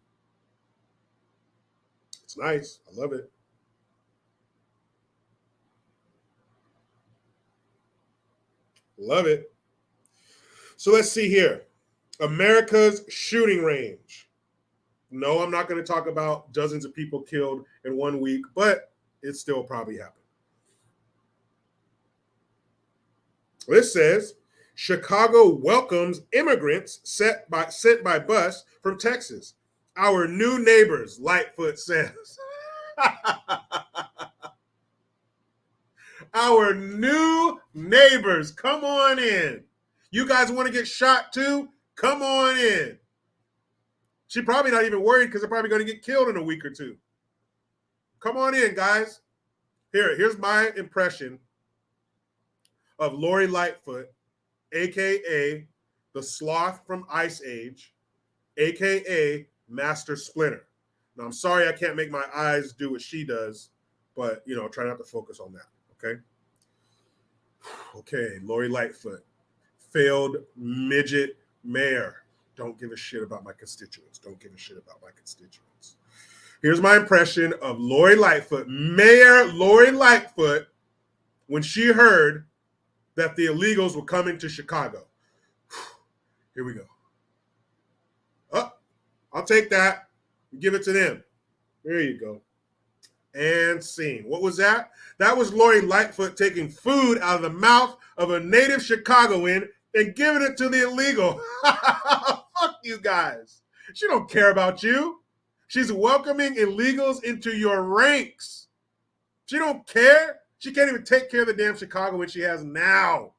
It's nice. I love it. Love it. So let's see here. America's shooting range. No, I'm not going to talk about dozens of people killed in 1 week, but it still probably happened. This says, Chicago welcomes immigrants sent by bus from Texas. Our new neighbors, Lightfoot says. Our new neighbors, come on in. You guys want to get shot too? Come on in. She's probably not even worried because they're probably going to get killed in a week or two. Come on in, guys. Here's my impression of Lori Lightfoot, a.k.a. the sloth from Ice Age, a.k.a. Master Splinter. Now, I'm sorry I can't make my eyes do what she does, but, try not to focus on that, okay? Okay, Lori Lightfoot, failed midget mayor. Don't give a shit about my constituents. Don't give a shit about my constituents. Here's my impression of Lori Lightfoot, Mayor Lori Lightfoot, when she heard that the illegals were coming to Chicago. Here we go. Oh, I'll take that and give it to them. There you go. And scene. What was that? That was Lori Lightfoot taking food out of the mouth of a native Chicagoan and giving it to the illegal. Fuck you guys. She don't care about you. She's welcoming illegals into your ranks. She don't care. She can't even take care of the damn Chicagoan she has now.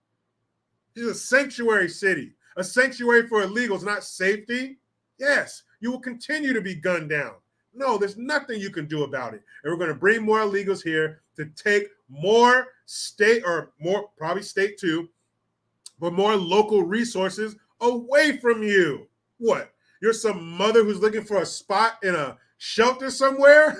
She's a sanctuary city. A sanctuary for illegals, not safety. Yes, you will continue to be gunned down. No, there's nothing you can do about it. And we're going to bring more illegals here to take more state, or more, probably state too, but more local resources away from you. What? You're some mother who's looking for a spot in a shelter somewhere?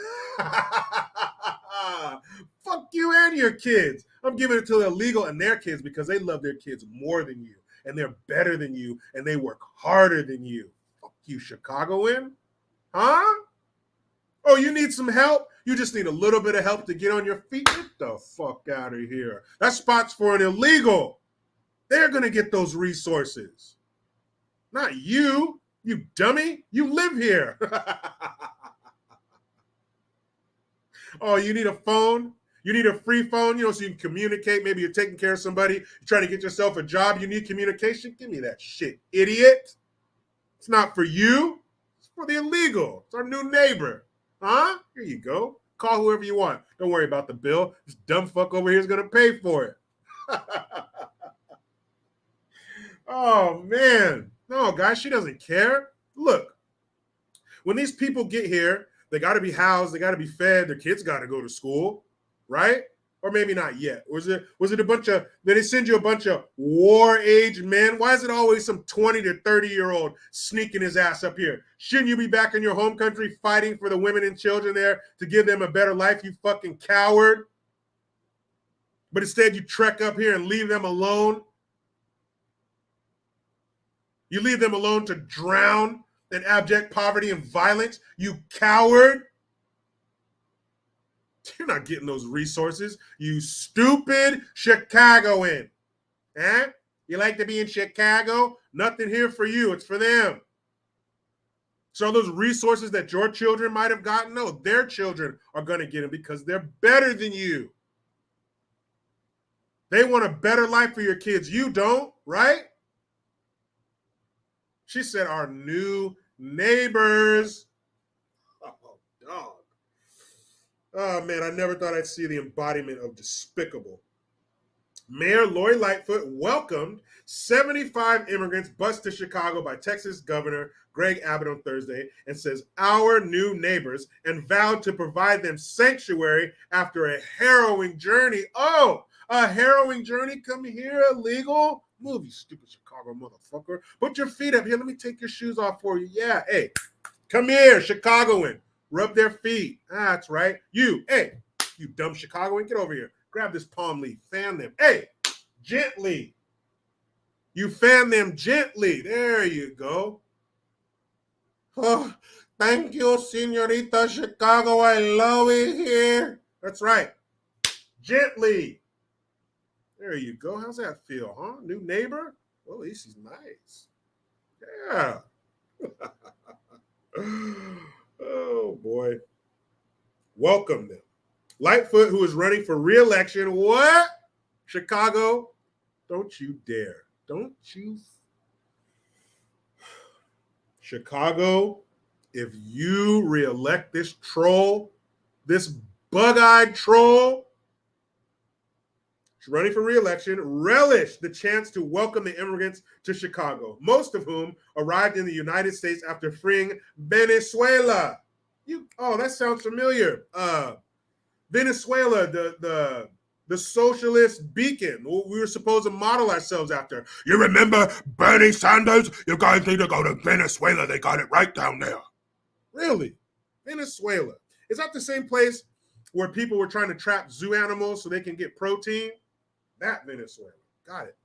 Fuck you and your kids. I'm giving it to the illegal and their kids because they love their kids more than you. And they're better than you. And they work harder than you. Fuck you, Chicagoan. Huh? Oh, you need some help? You just need a little bit of help to get on your feet? Get the fuck out of here. That spot's for an illegal. They're going to get those resources. Not you, you dummy. You live here. Oh, you need a phone? You need a free phone, so you can communicate. Maybe you're taking care of somebody. You're trying to get yourself a job. You need communication. Give me that shit, idiot. It's not for you. It's for the illegal. It's our new neighbor. Huh? Here you go. Call whoever you want. Don't worry about the bill. This dumb fuck over here is going to pay for it. Oh, man. No, guys, she doesn't care. Look, when these people get here, they got to be housed. They got to be fed. Their kids got to go to school, right? Or maybe not yet. Was it a bunch of, did they send you a bunch of war-age men? Why is it always some 20 to 30-year-old sneaking his ass up here? Shouldn't you be back in your home country fighting for the women and children there to give them a better life, you fucking coward? But instead you trek up here and leave them alone. You leave them alone to drown in abject poverty and violence, you coward. You're not getting those resources, you stupid Chicagoan. Eh? You like to be in Chicago? Nothing here for you. It's for them. So those resources that your children might have gotten, no, their children are going to get them because they're better than you. They want a better life for your kids. You don't, right? She said our new neighbors. Oh, dog. Oh, man, I never thought I'd see the embodiment of despicable. Mayor Lori Lightfoot welcomed 75 immigrants bused to Chicago by Texas Governor Greg Abbott on Thursday and says, our new neighbors, and vowed to provide them sanctuary after a harrowing journey. Oh, a harrowing journey? Come here, illegal? Move, you stupid Chicago motherfucker. Put your feet up here. Let me take your shoes off for you. Yeah, hey, come here, Chicagoan. Rub their feet. That's right. You, hey, you dumb Chicagoan, get over here. Grab this palm leaf. Fan them. Hey, gently. You fan them gently. There you go. Oh, thank you, Senorita Chicago. I love it here. That's right. Gently. There you go. How's that feel, huh? New neighbor? Well, at least he's nice. Yeah. Oh, boy. Welcome them. Lightfoot, who is running for re-election. What? Chicago? Don't you dare. Don't you. Chicago, if you re-elect this troll, this bug-eyed troll, running for re-election, relished the chance to welcome the immigrants to Chicago, most of whom arrived in the United States after freeing Venezuela. That sounds familiar. Venezuela, the socialist beacon we were supposed to model ourselves after. You remember Bernie Sanders? You guys need to go to Venezuela. They got it right down there. Really? Venezuela. Is that the same place where people were trying to trap zoo animals so they can get protein? That Venezuela. Got it.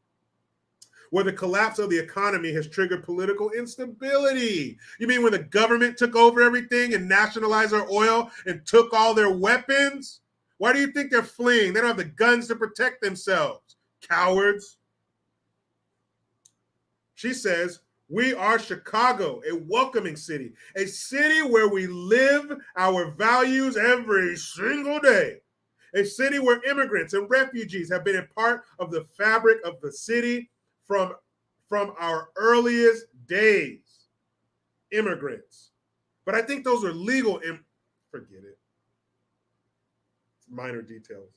Where the collapse of the economy has triggered political instability. You mean when the government took over everything and nationalized our oil and took all their weapons? Why do you think they're fleeing? They don't have the guns to protect themselves. Cowards. She says, we are Chicago, a welcoming city, a city where we live our values every single day. A city where immigrants and refugees have been a part of the fabric of the city from our earliest days. Immigrants. But I think those are legal. Forget it. It's minor details.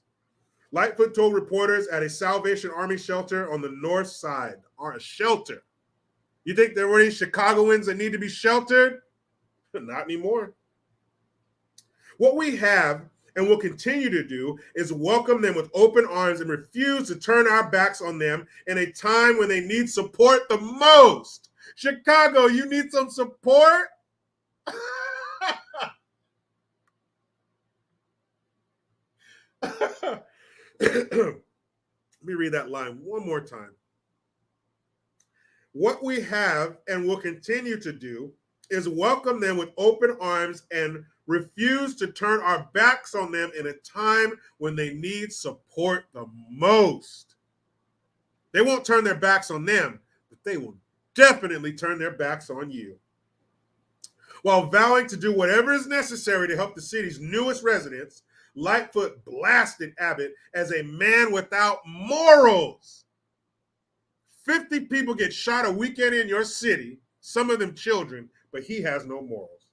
Lightfoot told reporters at a Salvation Army shelter on the north side. A shelter. You think there were any Chicagoans that need to be sheltered? Not anymore. What we have and will continue to do is welcome them with open arms and refuse to turn our backs on them in a time when they need support the most. Chicago, you need some support? Let me read that line one more time. What we have and will continue to do is welcome them with open arms and refuse to turn our backs on them in a time when they need support the most. They won't turn their backs on them, but they will definitely turn their backs on you. While vowing to do whatever is necessary to help the city's newest residents, Lightfoot blasted Abbott as a man without morals. 50 people get shot a weekend in your city, some of them children, but he has no morals.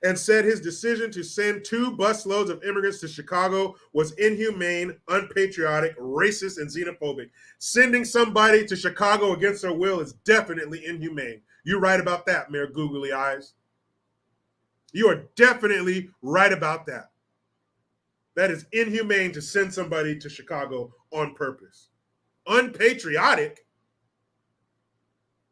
And said his decision to send 2 busloads of immigrants to Chicago was inhumane, unpatriotic, racist, and xenophobic. Sending somebody to Chicago against their will is definitely inhumane. You're right about that, Mayor Googly Eyes. You are definitely right about that. That is inhumane to send somebody to Chicago on purpose. Unpatriotic.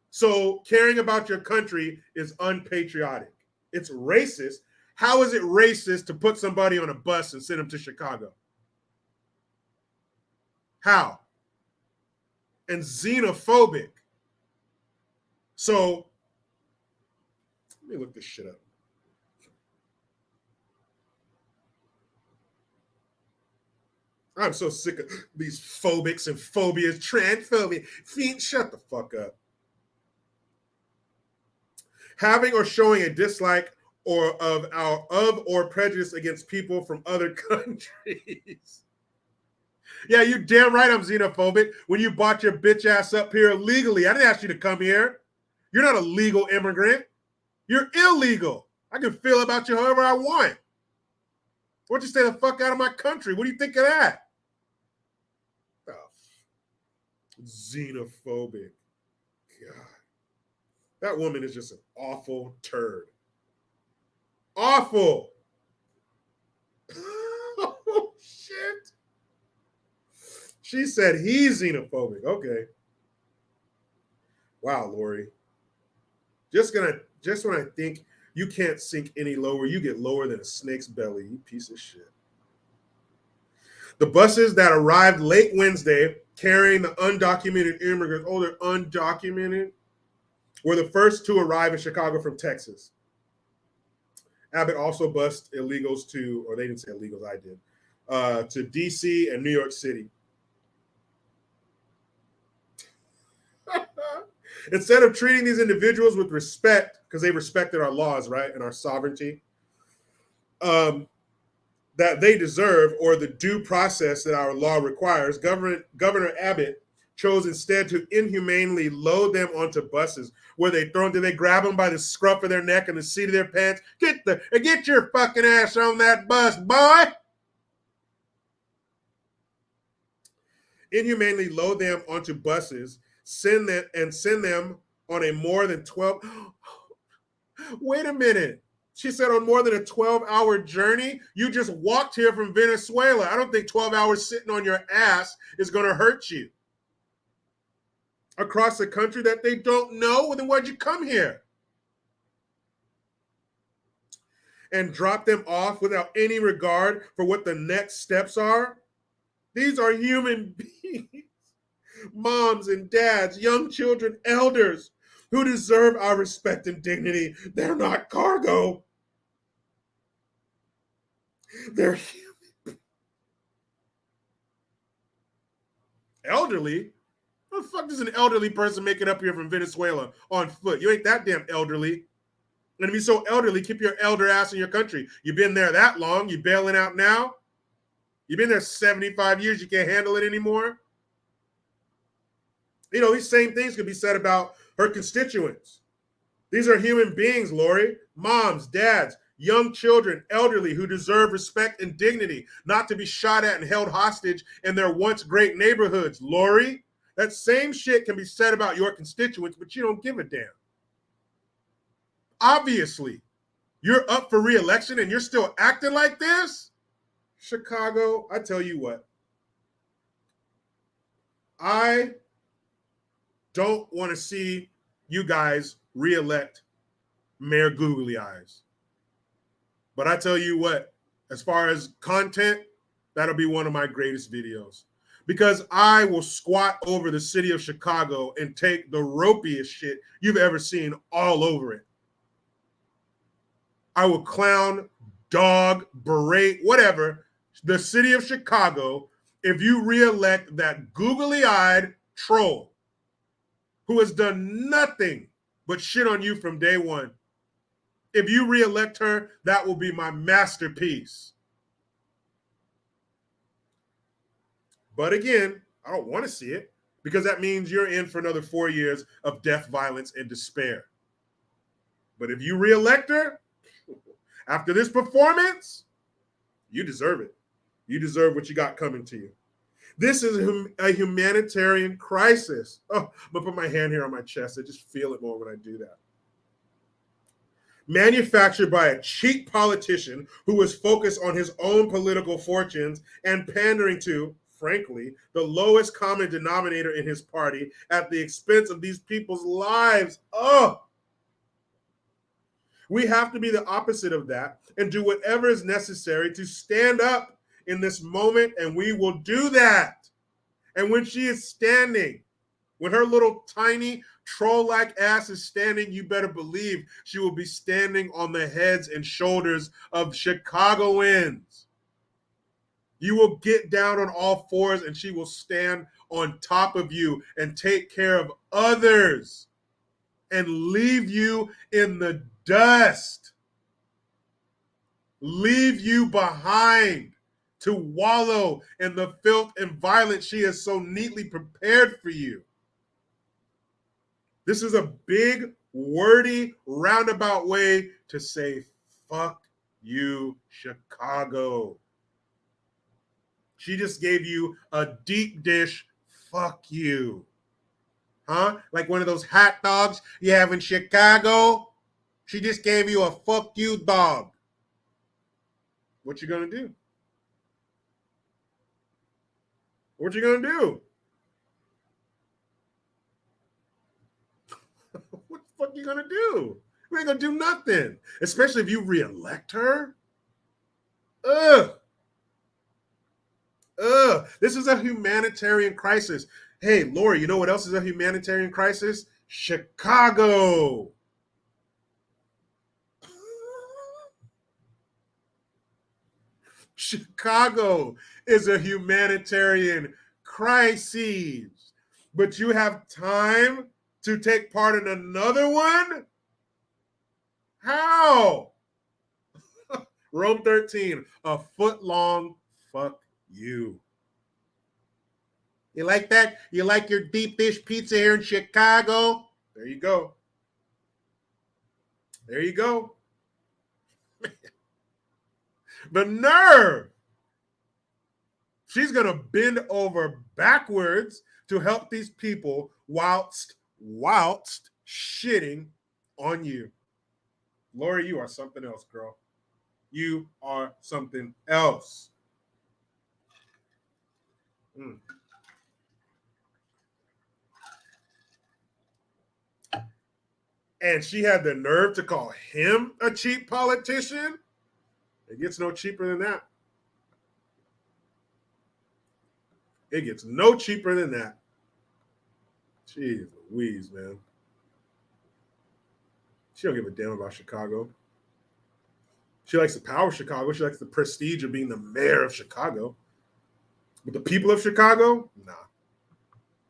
So caring about your country is unpatriotic. It's racist. How is it racist to put somebody on a bus and send them to Chicago? How? And xenophobic. So, let me look this shit up. I'm so sick of these phobics and phobias, transphobia. Shut the fuck up. Having or showing a dislike or prejudice against people from other countries. Yeah, you damn right I'm xenophobic when you bought your bitch ass up here illegally. I didn't ask you to come here. You're not a legal immigrant. You're illegal. I can feel about you however I want. Why don't you stay the fuck out of my country? What do you think of that? Oh, xenophobic. God. That woman is just an awful turd. Awful. Oh, shit. She said he's xenophobic. Okay. Wow, Lori. Just when I think you can't sink any lower, you get lower than a snake's belly, you piece of shit. The buses that arrived late Wednesday carrying the undocumented immigrants, they're undocumented, were the first to arrive in Chicago from Texas. Abbott also bused illegals or they didn't say illegals, I did, to D.C. and New York City. Instead of treating these individuals with respect, because they respected our laws, right, and our sovereignty, that they deserve, or the due process that our law requires, Governor Abbott chose instead to inhumanely load them onto buses where did they grab them by the scruff of their neck and the seat of their pants? Get your fucking ass on that bus, boy. inhumanely load them onto buses, send them on a more than 12. Wait a minute. She said on more than a 12-hour journey. You just walked here from Venezuela. I don't think 12 hours sitting on your ass is going to hurt you. Across a country that they don't know, well, then why'd you come here? And drop them off without any regard for what the next steps are? These are human beings. Moms and dads, young children, elders who deserve our respect and dignity. They're not cargo. They're human. Elderly? What the fuck does an elderly person make it up here from Venezuela on foot? You ain't that damn elderly. And to be so elderly, keep your elder ass in your country. You've been there that long. You bailing out now? You've been there 75 years. You can't handle it anymore? You know, these same things could be said about her constituents. These are human beings, Lori. Moms, dads, young children, elderly who deserve respect and dignity, not to be shot at and held hostage in their once great neighborhoods, Lori. That same shit can be said about your constituents, but you don't give a damn. Obviously, you're up for re-election and you're still acting like this? Chicago, I tell you what. I don't want to see you guys re-elect Mayor Googly Eyes. But I tell you what, as far as content, that'll be one of my greatest videos. Because I will squat over the city of Chicago and take the ropiest shit you've ever seen all over it. I will clown, dog, berate, whatever, the city of Chicago if you re-elect that googly-eyed troll who has done nothing but shit on you from day one. If you re-elect her, that will be my masterpiece. But again, I don't want to see it because that means you're in for another 4 years of death, violence, and despair. But if you re-elect her, after this performance, you deserve it. You deserve what you got coming to you. This is a humanitarian crisis. Oh, I'm going to put my hand here on my chest. I just feel it more when I do that. Manufactured by a cheap politician who is focused on his own political fortunes and pandering to, frankly, the lowest common denominator in his party at the expense of these people's lives. Oh! We have to be the opposite of that and do whatever is necessary to stand up in this moment, and we will do that. And when she is standing, when her little tiny troll-like ass is standing, you better believe she will be standing on the heads and shoulders of Chicagoans. You will get down on all fours and she will stand on top of you and take care of others and leave you in the dust. Leave you behind to wallow in the filth and violence she has so neatly prepared for you. This is a big, wordy, roundabout way to say, fuck you, Chicago. She just gave you a deep dish, fuck you. Huh? Like one of those hot dogs you have in Chicago. She just gave you a fuck you dog. What you gonna do? What you gonna do? What the fuck you gonna do? You ain't gonna do nothing. Especially if you re-elect her. Ugh. This is a humanitarian crisis. Hey, Lori, you know what else is a humanitarian crisis? Chicago. Chicago is a humanitarian crisis. But you have time to take part in another one? How? Rome 13, a foot long fuck you. You like that? You like your deep dish pizza here in Chicago? There you go. There you go. The nerve. She's going to bend over backwards to help these people whilst shitting on you. Lori, you are something else, girl. You are something else. And she had the nerve to call him a cheap politician. It gets no cheaper than that. It gets no cheaper than that. Jeez Louise, man. She don't give a damn about Chicago. She likes the power of Chicago. She likes the prestige of being the mayor of Chicago. But the people of Chicago, nah.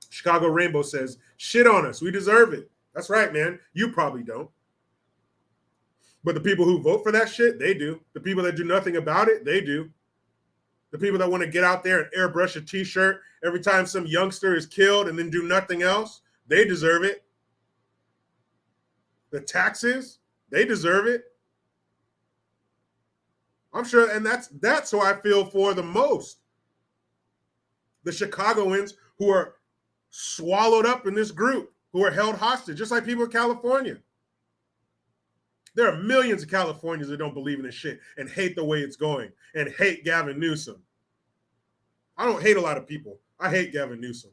Chicago Rainbow says, shit on us. We deserve it. That's right, man. You probably don't. But the people who vote for that shit, they do. The people that do nothing about it, they do. The people that want to get out there and airbrush a t-shirt every time some youngster is killed and then do nothing else, they deserve it. The taxes, they deserve it. I'm sure, and that's who I feel for the most. The Chicagoans who are swallowed up in this group, who are held hostage, just like people in California. There are millions of Californians that don't believe in this shit and hate the way it's going and hate Gavin Newsom. I don't hate a lot of people. I hate Gavin Newsom.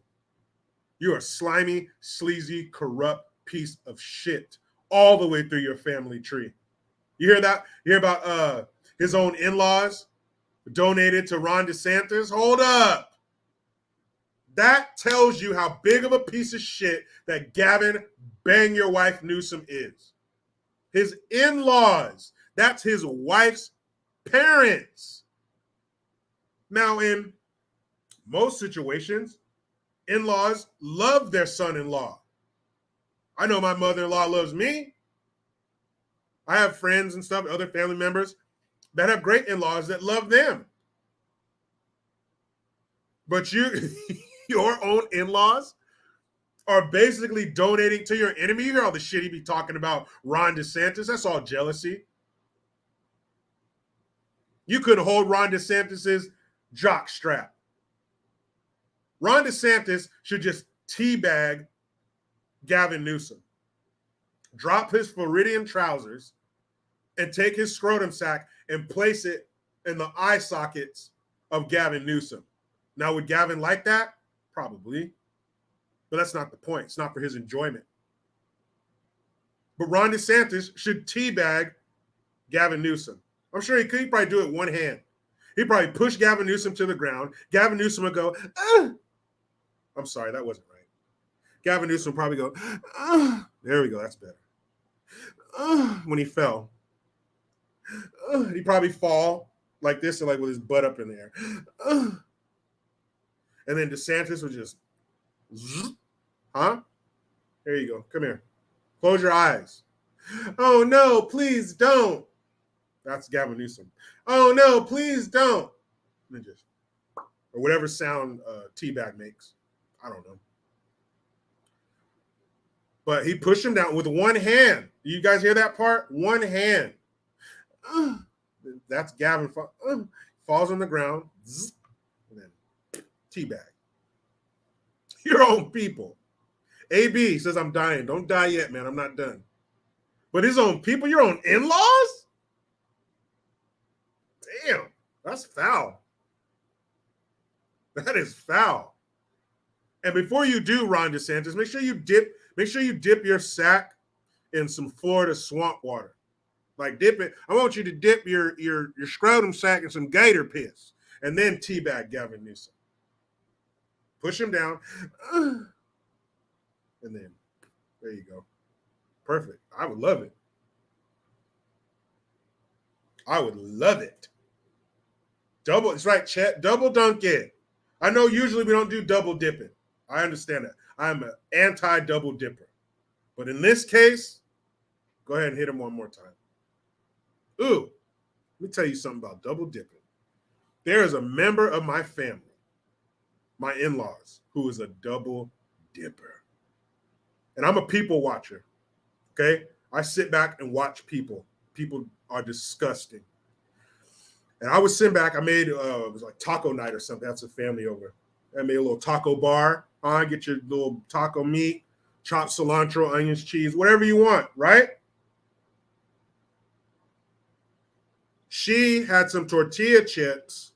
You're a slimy, sleazy, corrupt piece of shit all the way through your family tree. You hear that? You hear about his own in-laws donated to Ron DeSantis? Hold up. That tells you how big of a piece of shit that Gavin Bang Your Wife Newsom is. His in-laws, that's his wife's parents. Now, in most situations, in-laws love their son-in-law. I know my mother-in-law loves me. I have friends and stuff, other family members that have great in-laws that love them. But your own in-laws are basically donating to your enemy. You hear all the shit he be talking about Ron DeSantis. That's all jealousy. You couldn't hold Ron DeSantis's jock strap. Ron DeSantis should just teabag Gavin Newsom, drop his Floridian trousers, and take his scrotum sack and place it in the eye sockets of Gavin Newsom. Now, would Gavin like that? Probably. But that's not the point. It's not for his enjoyment. But Ron DeSantis should teabag Gavin Newsom. I'm sure he could. He'd probably do it one hand. He'd probably push Gavin Newsom to the ground. Gavin Newsom would go, ah. I'm sorry, that wasn't right. Gavin Newsom would probably go, ah. There we go, that's better. When he fell. He'd probably fall like this and like with his butt up in the air. And then DeSantis would just, huh? There you go. Come here. Close your eyes. Oh, no, please don't. That's Gavin Newsom. Oh, no, please don't. And then just, or whatever sound teabag makes. I don't know. But he pushed him down with one hand. You guys hear that part? One hand. That's Gavin. Falls on the ground. And then teabag. Your own people. AB says, I'm dying. Don't die yet, man. I'm not done. But his own people, your own in-laws? Damn, that's foul. That is foul. And before you do, Ron DeSantis, make sure you dip your sack in some Florida swamp water. Like dip it. I want you to dip your scrotum sack in some gator piss and then teabag Gavin Newsom. Push him down. And then there you go. Perfect. I would love it. I would love it. Double, it's right, Chet. Double dunk it. I know usually we don't do double dipping. I understand that. I'm an anti-double dipper. But in this case, go ahead and hit him one more time. Ooh, let me tell you something about double dipping. There is a member of my family, my in-laws, who is a double dipper. And I'm a people watcher, okay? I sit back and watch people. People are disgusting. And I was sitting back. I made, it was like taco night or something. That's a family over. I made a little taco bar. Get your little taco meat, chopped cilantro, onions, cheese, whatever you want, right? She had some tortilla chips,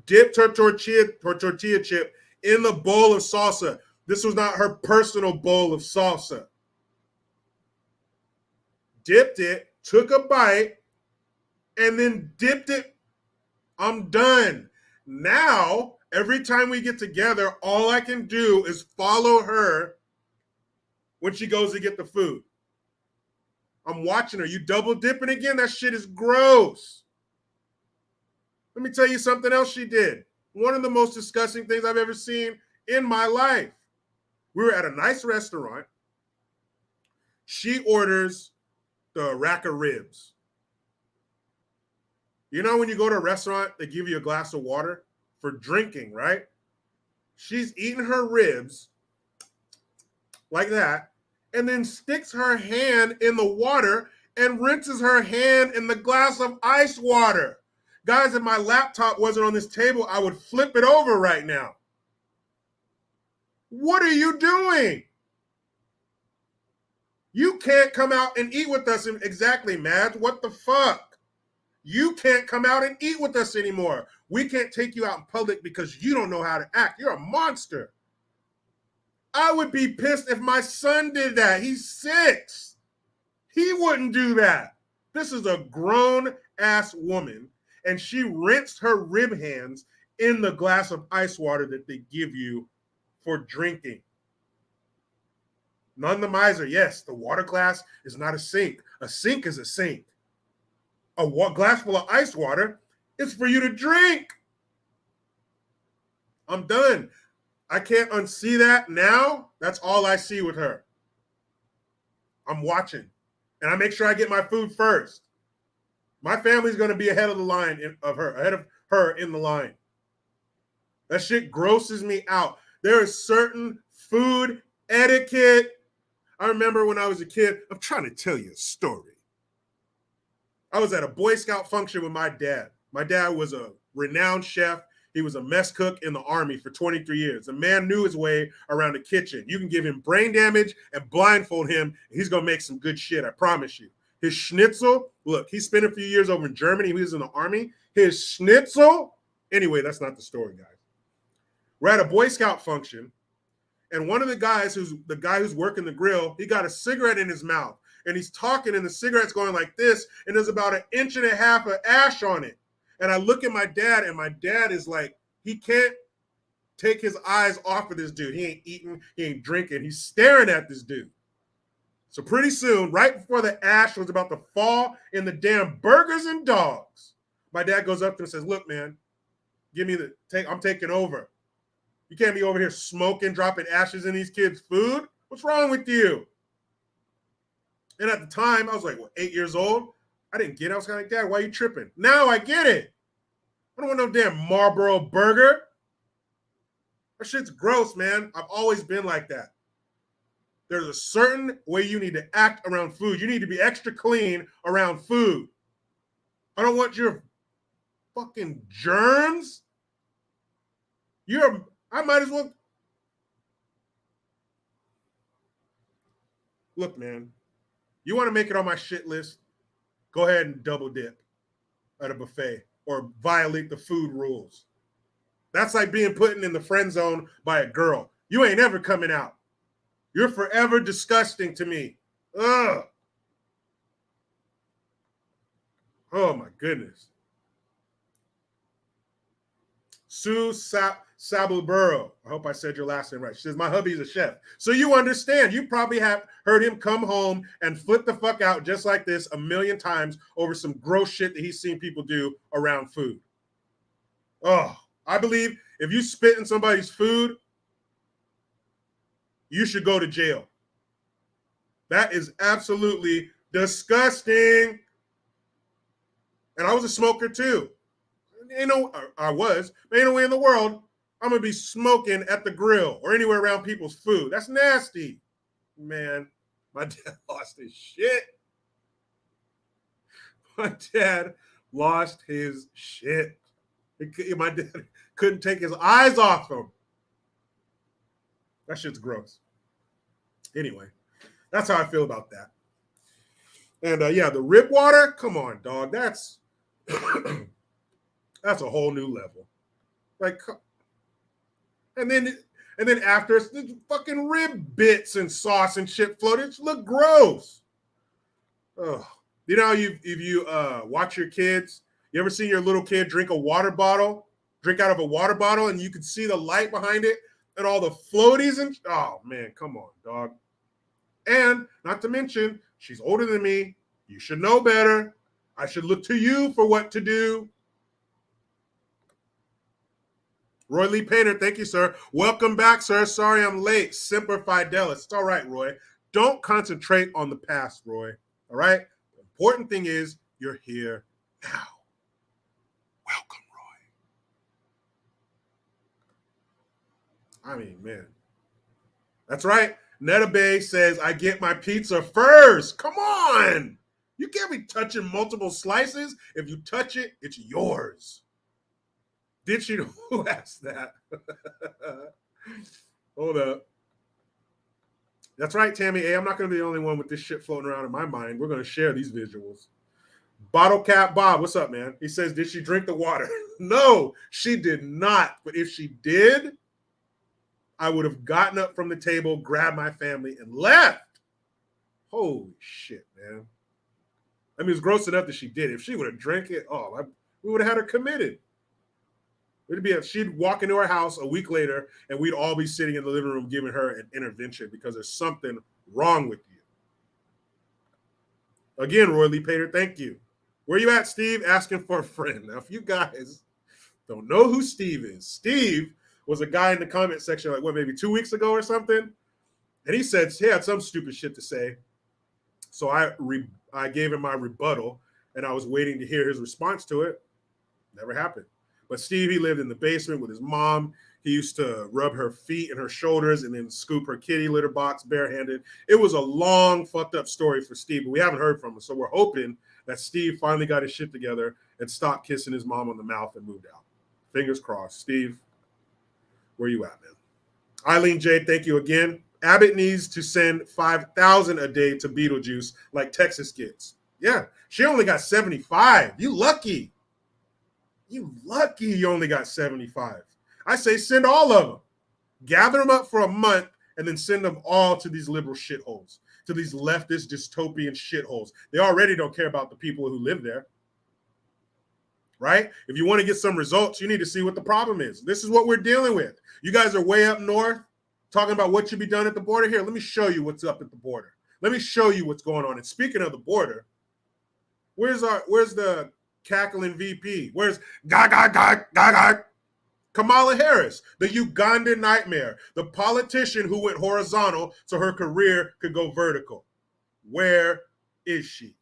dipped her tortilla chip in the bowl of salsa. This was not her personal bowl of salsa. Dipped it, took a bite, and then dipped it. I'm done. Now, every time we get together, all I can do is follow her when she goes to get the food. I'm watching her. You double dipping again? That shit is gross. Let me tell you something else she did. One of the most disgusting things I've ever seen in my life. We were at a nice restaurant. She orders the rack of ribs. You know when you go to a restaurant, they give you a glass of water for drinking, right? She's eating her ribs like that, and then sticks her hand in the water and rinses her hand in the glass of ice water. Guys, if my laptop wasn't on this table, I would flip it over right now. What are you doing? You can't come out and eat with us. Exactly, Mads. What the fuck? You can't come out and eat with us anymore. We can't take you out in public because you don't know how to act. You're a monster. I would be pissed if my son did that. He's 6. He wouldn't do that. This is a grown-ass woman, and she rinsed her rib hands in the glass of ice water that they give you for drinking. None the miser. Yes, the water glass is not a sink. A sink is a sink. A glass full of ice water is for you to drink. I'm done. I can't unsee that now. That's all I see with her. I'm watching. And I make sure I get my food first. My family's going to be ahead of the line ahead of her in the line. That shit grosses me out. There is certain food etiquette. I remember when I was a kid, I'm trying to tell you a story. I was at a Boy Scout function with my dad. My dad was a renowned chef. He was a mess cook in the Army for 23 years. The man knew his way around the kitchen. You can give him brain damage and blindfold him, and he's going to make some good shit, I promise you. His schnitzel, look, he spent a few years over in Germany. He was in the Army. His schnitzel, anyway, that's not the story, guys. We're at a Boy Scout function, and one of the guys who's working the grill, he got a cigarette in his mouth, and he's talking, and the cigarette's going like this, and there's about 1.5 inches of ash on it. And I look at my dad, and my dad is like, he can't take his eyes off of this dude. He ain't eating, he ain't drinking. He's staring at this dude. So pretty soon, right before the ash was about to fall in the damn burgers and dogs, my dad goes up to him and says, look, man, I'm taking over. You can't be over here smoking, dropping ashes in these kids' food. What's wrong with you? And at the time, I was like, 8 years old? I didn't get it. I was kind of like, Dad, why are you tripping? Now I get it. I don't want no damn Marlboro burger. That shit's gross, man. I've always been like that. There's a certain way you need to act around food. You need to be extra clean around food. I don't want your fucking germs. I might as well. Look, man, you want to make it on my shit list? Go ahead and double dip at a buffet or violate the food rules. That's like being put in the friend zone by a girl. You ain't ever coming out. You're forever disgusting to me. Ugh. Oh, my goodness. Sue Sabulburo. I hope I said your last name right. She says, my hubby's a chef. So you understand. You probably have heard him come home and flip the fuck out just like this 1,000,000 times over some gross shit that he's seen people do around food. Oh, I believe if you spit in somebody's food, you should go to jail. That is absolutely disgusting. And I was a smoker too. I was, but ain't no way in the world I'm going to be smoking at the grill or anywhere around people's food. That's nasty. Man, my dad lost his shit. My dad lost his shit. My dad couldn't take his eyes off him. That shit's gross. Anyway, that's how I feel about that. And yeah, the rib water, come on, dog. That's that's a whole new level. Like, and then after it's the fucking rib bits and sauce and shit floated. It look gross. Oh, you know, if you watch your kids, you ever seen your little kid drink out of a water bottle, and you can see the light behind it and all the floaties and oh man, come on, dog. And not to mention, she's older than me. You should know better. I should look to you for what to do. Roy Lee Painter, thank you, sir. Welcome back, sir. Sorry I'm late. Semper Fidelis. It's all right, Roy. Don't concentrate on the past, Roy. All right? The important thing is you're here now. Welcome, Roy. I mean, man. That's right. Netta Bay says, I get my pizza first. Come on. You can't be touching multiple slices. If you touch it, it's yours. Did she? Who asked that? Hold up. That's right, Tammy A. I'm not going to be the only one with this shit floating around in my mind. We're going to share these visuals. Bottle Cap Bob, what's up, man? He says, did she drink the water? No, she did not. But if she did, I would have gotten up from the table, grabbed my family, and left. Holy shit, man. I mean, it's gross enough that she did. If she would have drank it, we would have had her committed. She'd walk into our house a week later, and we'd all be sitting in the living room giving her an intervention because there's something wrong with you. Again, Roy Lee Pater, thank you. Where you at, Steve? Asking for a friend. Now, if you guys don't know who Steve is, Steve was a guy in the comment section maybe 2 weeks ago or something, and he said he had some stupid shit to say. So I gave him my rebuttal, and I was waiting to hear his response to it. Never happened. But Steve, he lived in the basement with his mom. He used to rub her feet and her shoulders and then scoop her kitty litter box barehanded. It was a long, fucked up story for Steve, but we haven't heard from him. So we're hoping that Steve finally got his shit together and stopped kissing his mom on the mouth and moved out. Fingers crossed. Steve, where you at, man? Eileen J, thank you again. Abbott needs to send 5,000 a day to Beetlejuice like Texas kids. Yeah, she only got 75. You lucky. You lucky you only got 75. I say send all of them. Gather them up for a month and then send them all to these liberal shitholes, to these leftist dystopian shitholes. They already don't care about the people who live there. Right? If you want to get some results, you need to see what the problem is. This is what we're dealing with. You guys are way up north talking about what should be done at the border. Here, let me show you what's up at the border. Let me show you what's going on. And speaking of the border, where's the cackling VP? Where's Kamala Harris, the Ugandan nightmare, the politician who went horizontal so her career could go vertical? Where is she?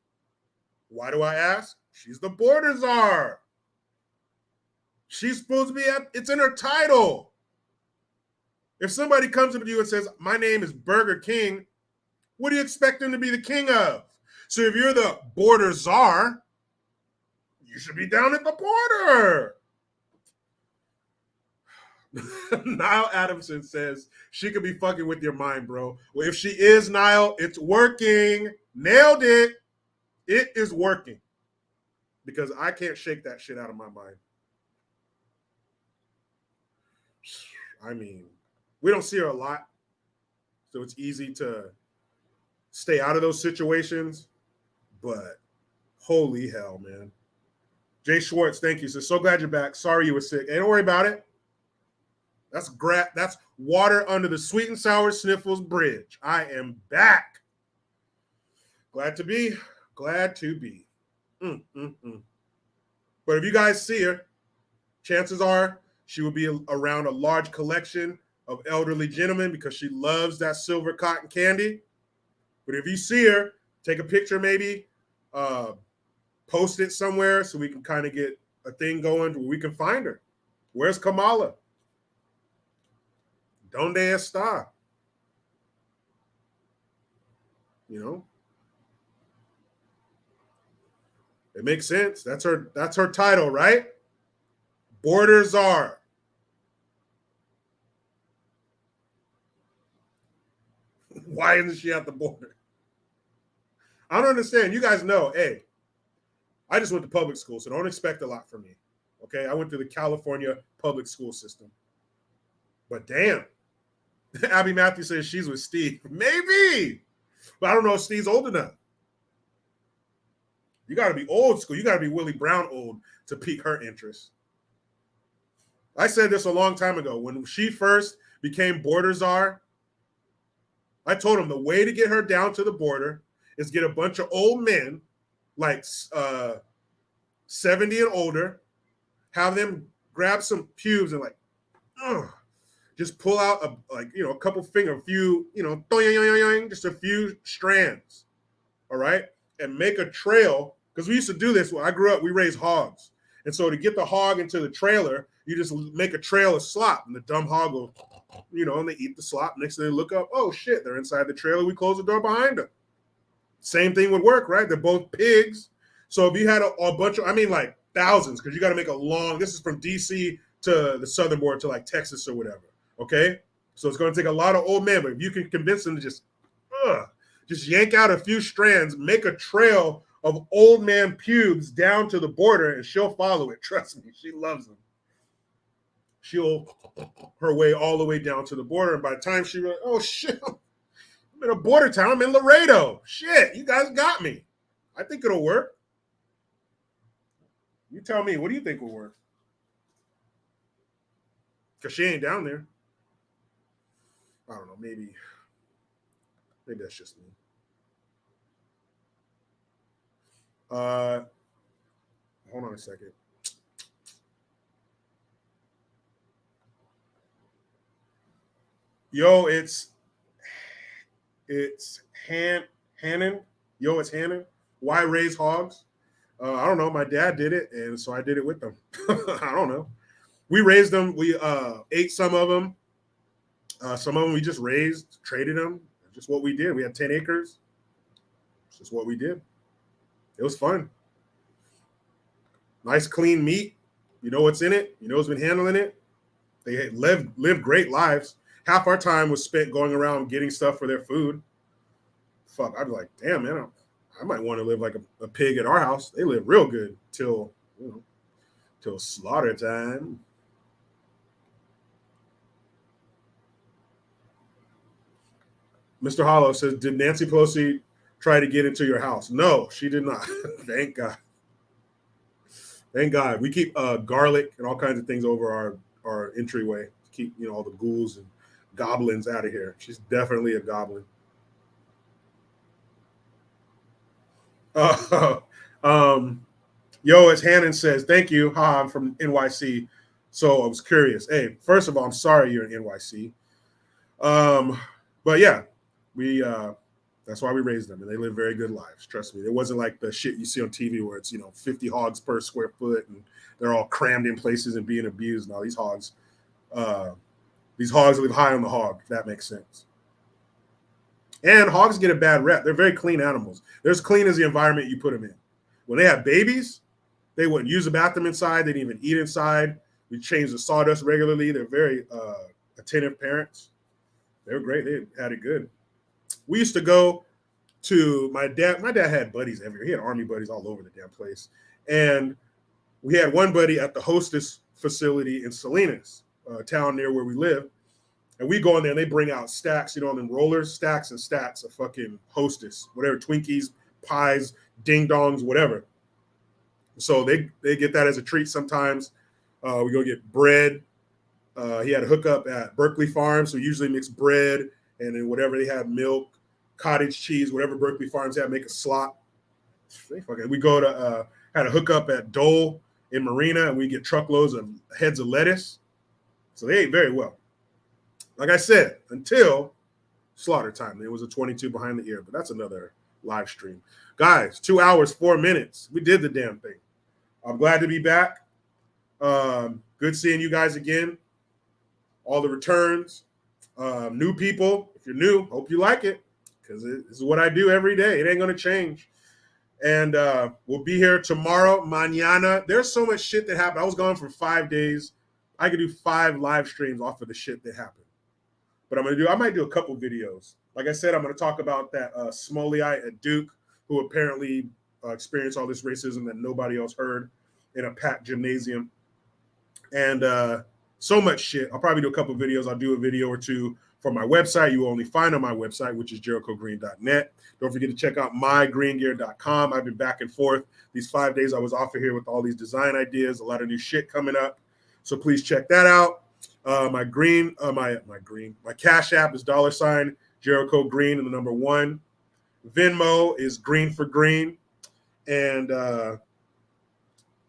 Why do I ask? She's the border czar. She's supposed to be it's in her title. If somebody comes up to you and says, my name is Burger King, what do you expect them to be the king of? So if you're the border czar, you should be down at the border. Niall Adamson says she could be fucking with your mind, bro. Well, if she is, Niall, it's working. Nailed it. It is working. Because I can't shake that shit out of my mind. I mean, we don't see her a lot, so it's easy to stay out of those situations. But holy hell, man. Jay Schwartz, thank you. So glad you're back. Sorry you were sick. Hey, don't worry about it. That's water under the sweet and sour Sniffles Bridge. I am back. Glad to be. Glad to be. But if you guys see her, chances are she will be around a large collection of elderly gentlemen because she loves that silver cotton candy. But if you see her, take a picture maybe, post it somewhere so we can kind of get a thing going where we can find her. Where's Kamala? Donde está? You know? It makes sense. That's her title, right? Border czar. Why isn't she at the border? I don't understand. You guys know, hey, I just went to public school, so don't expect a lot from me. Okay, I went to the California public school system. But damn, Abby Matthews says she's with Steve. Maybe, but I don't know if Steve's old enough. You got to be old school. You got to be Willie Brown old to pique her interest. I said this a long time ago. When she first became border czar, I told him the way to get her down to the border is get a bunch of old men, like 70 and older, have them grab some pubes and like, just pull out a couple finger, a few, just a few strands, all right, and make a trail. Because we used to do this when I grew up. We raised hogs, and so to get the hog into the trailer, you just make a trail of slop, and the dumb hog will, and they eat the slop. Next thing they look up, oh shit, they're inside the trailer. We close the door behind them. Same thing would work, right? They're both pigs. So if you had a bunch of, like thousands, because you got to make a long. This is from DC to the southern border to like Texas or whatever. Okay, so it's going to take a lot of old men, but if you can convince them to just yank out a few strands, make a trail of old man pubes down to the border, and she'll follow it. Trust me, she loves them. She'll her way all the way down to the border, and by the time she realizes, oh shit, I'm in a border town. I'm in Laredo. Shit, you guys got me. I think it'll work. You tell me, what do you think will work? Because she ain't down there. I don't know, maybe that's just me. Hold on a second. Yo, it's Hannon. Yo, it's Hannon. Why raise hogs? I don't know. My dad did it, and so I did it with them. I don't know. We raised them. We ate some of them. Some of them we just raised, traded them. Just what we did. We had 10 acres. It's just what we did. It was fun. Nice, clean meat. You know what's in it. You know who's been handling it. They lived great lives. Half our time was spent going around getting stuff for their food. Fuck, I'd be like, damn, man, I might want to live like a pig at our house. They live real good till slaughter time. Mr. Hollow says, did Nancy Pelosi try to get into your house? No, she did not. Thank God. Thank God. We keep garlic and all kinds of things over our entryway to keep all the ghouls and goblins out of here. She's definitely a goblin. Yo, as Hannon says, thank you. Hi, I'm from NYC. So I was curious. Hey, first of all, I'm sorry you're in NYC. But yeah, we that's why we raised them, and they live very good lives. Trust me. It wasn't like the shit you see on TV where it's 50 hogs per square foot and they're all crammed in places and being abused. Now these hogs live high on the hog, if that makes sense. And hogs get a bad rep. They're very clean animals. They're as clean as the environment you put them in. When they have babies, they wouldn't use the bathroom inside. They didn't even eat inside. We change the sawdust regularly. They're very attentive parents. They were great. They had it good. We used to go to my dad. My dad had buddies everywhere. He had army buddies all over the damn place. And we had one buddy at the Hostess facility in Salinas, a town near where we live. And we go in there and they bring out stacks, on them rollers, stacks and stacks of fucking Hostess, whatever, Twinkies, pies, ding dongs, whatever. So they get that as a treat sometimes. We go get bread. He had a hookup at Berkeley Farms, so usually mix bread and then whatever they have, milk, cottage cheese, whatever Berkeley Farms have, make a slop. We go to had a hookup at Dole in Marina, and we get truckloads of heads of lettuce. So they ate very well. Like I said, until slaughter time. It was a 22 behind the ear, but that's another live stream. Guys, 2 hours, 4 minutes. We did the damn thing. I'm glad to be back. Good seeing you guys again. All the returns. New people, if you're new, hope you like it, because this is what I do every day. It ain't going to change. And we'll be here tomorrow, mañana. There's so much shit that happened. I was gone for 5 days. I could do 5 live streams off of the shit that happened. But I might do a couple videos Like I said, I'm going to talk about that Smoleyite at Duke, who apparently experienced all this racism that nobody else heard in a packed gymnasium. And so much shit. I'll probably do a couple of videos. I'll do a video or two for my website. You will only find on my website, which is jerichogreen.net. Don't forget to check out mygreengear.com. I've been back and forth these 5 days. I was off of here with all these design ideas, a lot of new shit coming up. So please check that out. My Cash App is $ Jericho Green and the number 1. Venmo is GreenforGreen. And if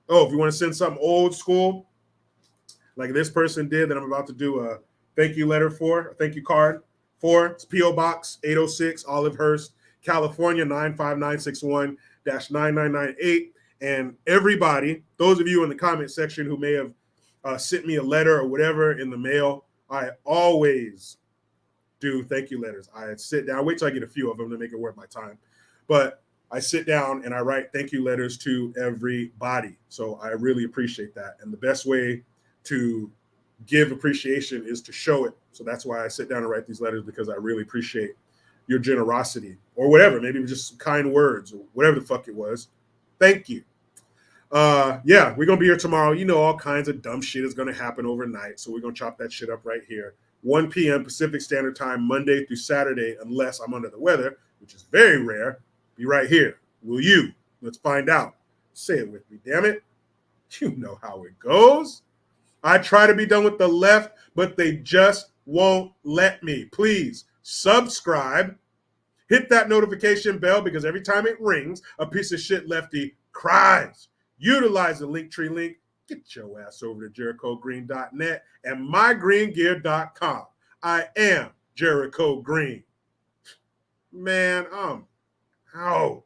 you want to send something old school, like this person did that I'm about to do a thank you letter for, a thank you card for, it's P.O. Box 806, Olivehurst, California, 95961-9998. And everybody, those of you in the comment section who may have sent me a letter or whatever in the mail, I always do thank you letters. I sit down, wait till I get a few of them to make it worth my time. But I sit down and I write thank you letters to everybody. So I really appreciate that. And the best way to give appreciation is to show it. So that's why I sit down and write these letters, because I really appreciate your generosity or whatever, maybe just some kind words or whatever the fuck it was. Thank you. Yeah, we're going to be here tomorrow. You know, all kinds of dumb shit is going to happen overnight. So we're going to chop that shit up right here. 1 p.m. Pacific Standard Time, Monday through Saturday, unless I'm under the weather, which is very rare. Be right here. Will you? Let's find out. Say it with me, damn it. You know how it goes. I try to be done with the left, but they just won't let me. Please subscribe. Hit that notification bell, because every time it rings, a piece of shit lefty cries. Utilize the Linktree link. Get your ass over to jerichogreen.net and mygreengear.com. I am Jericho Green. Man, I'm out.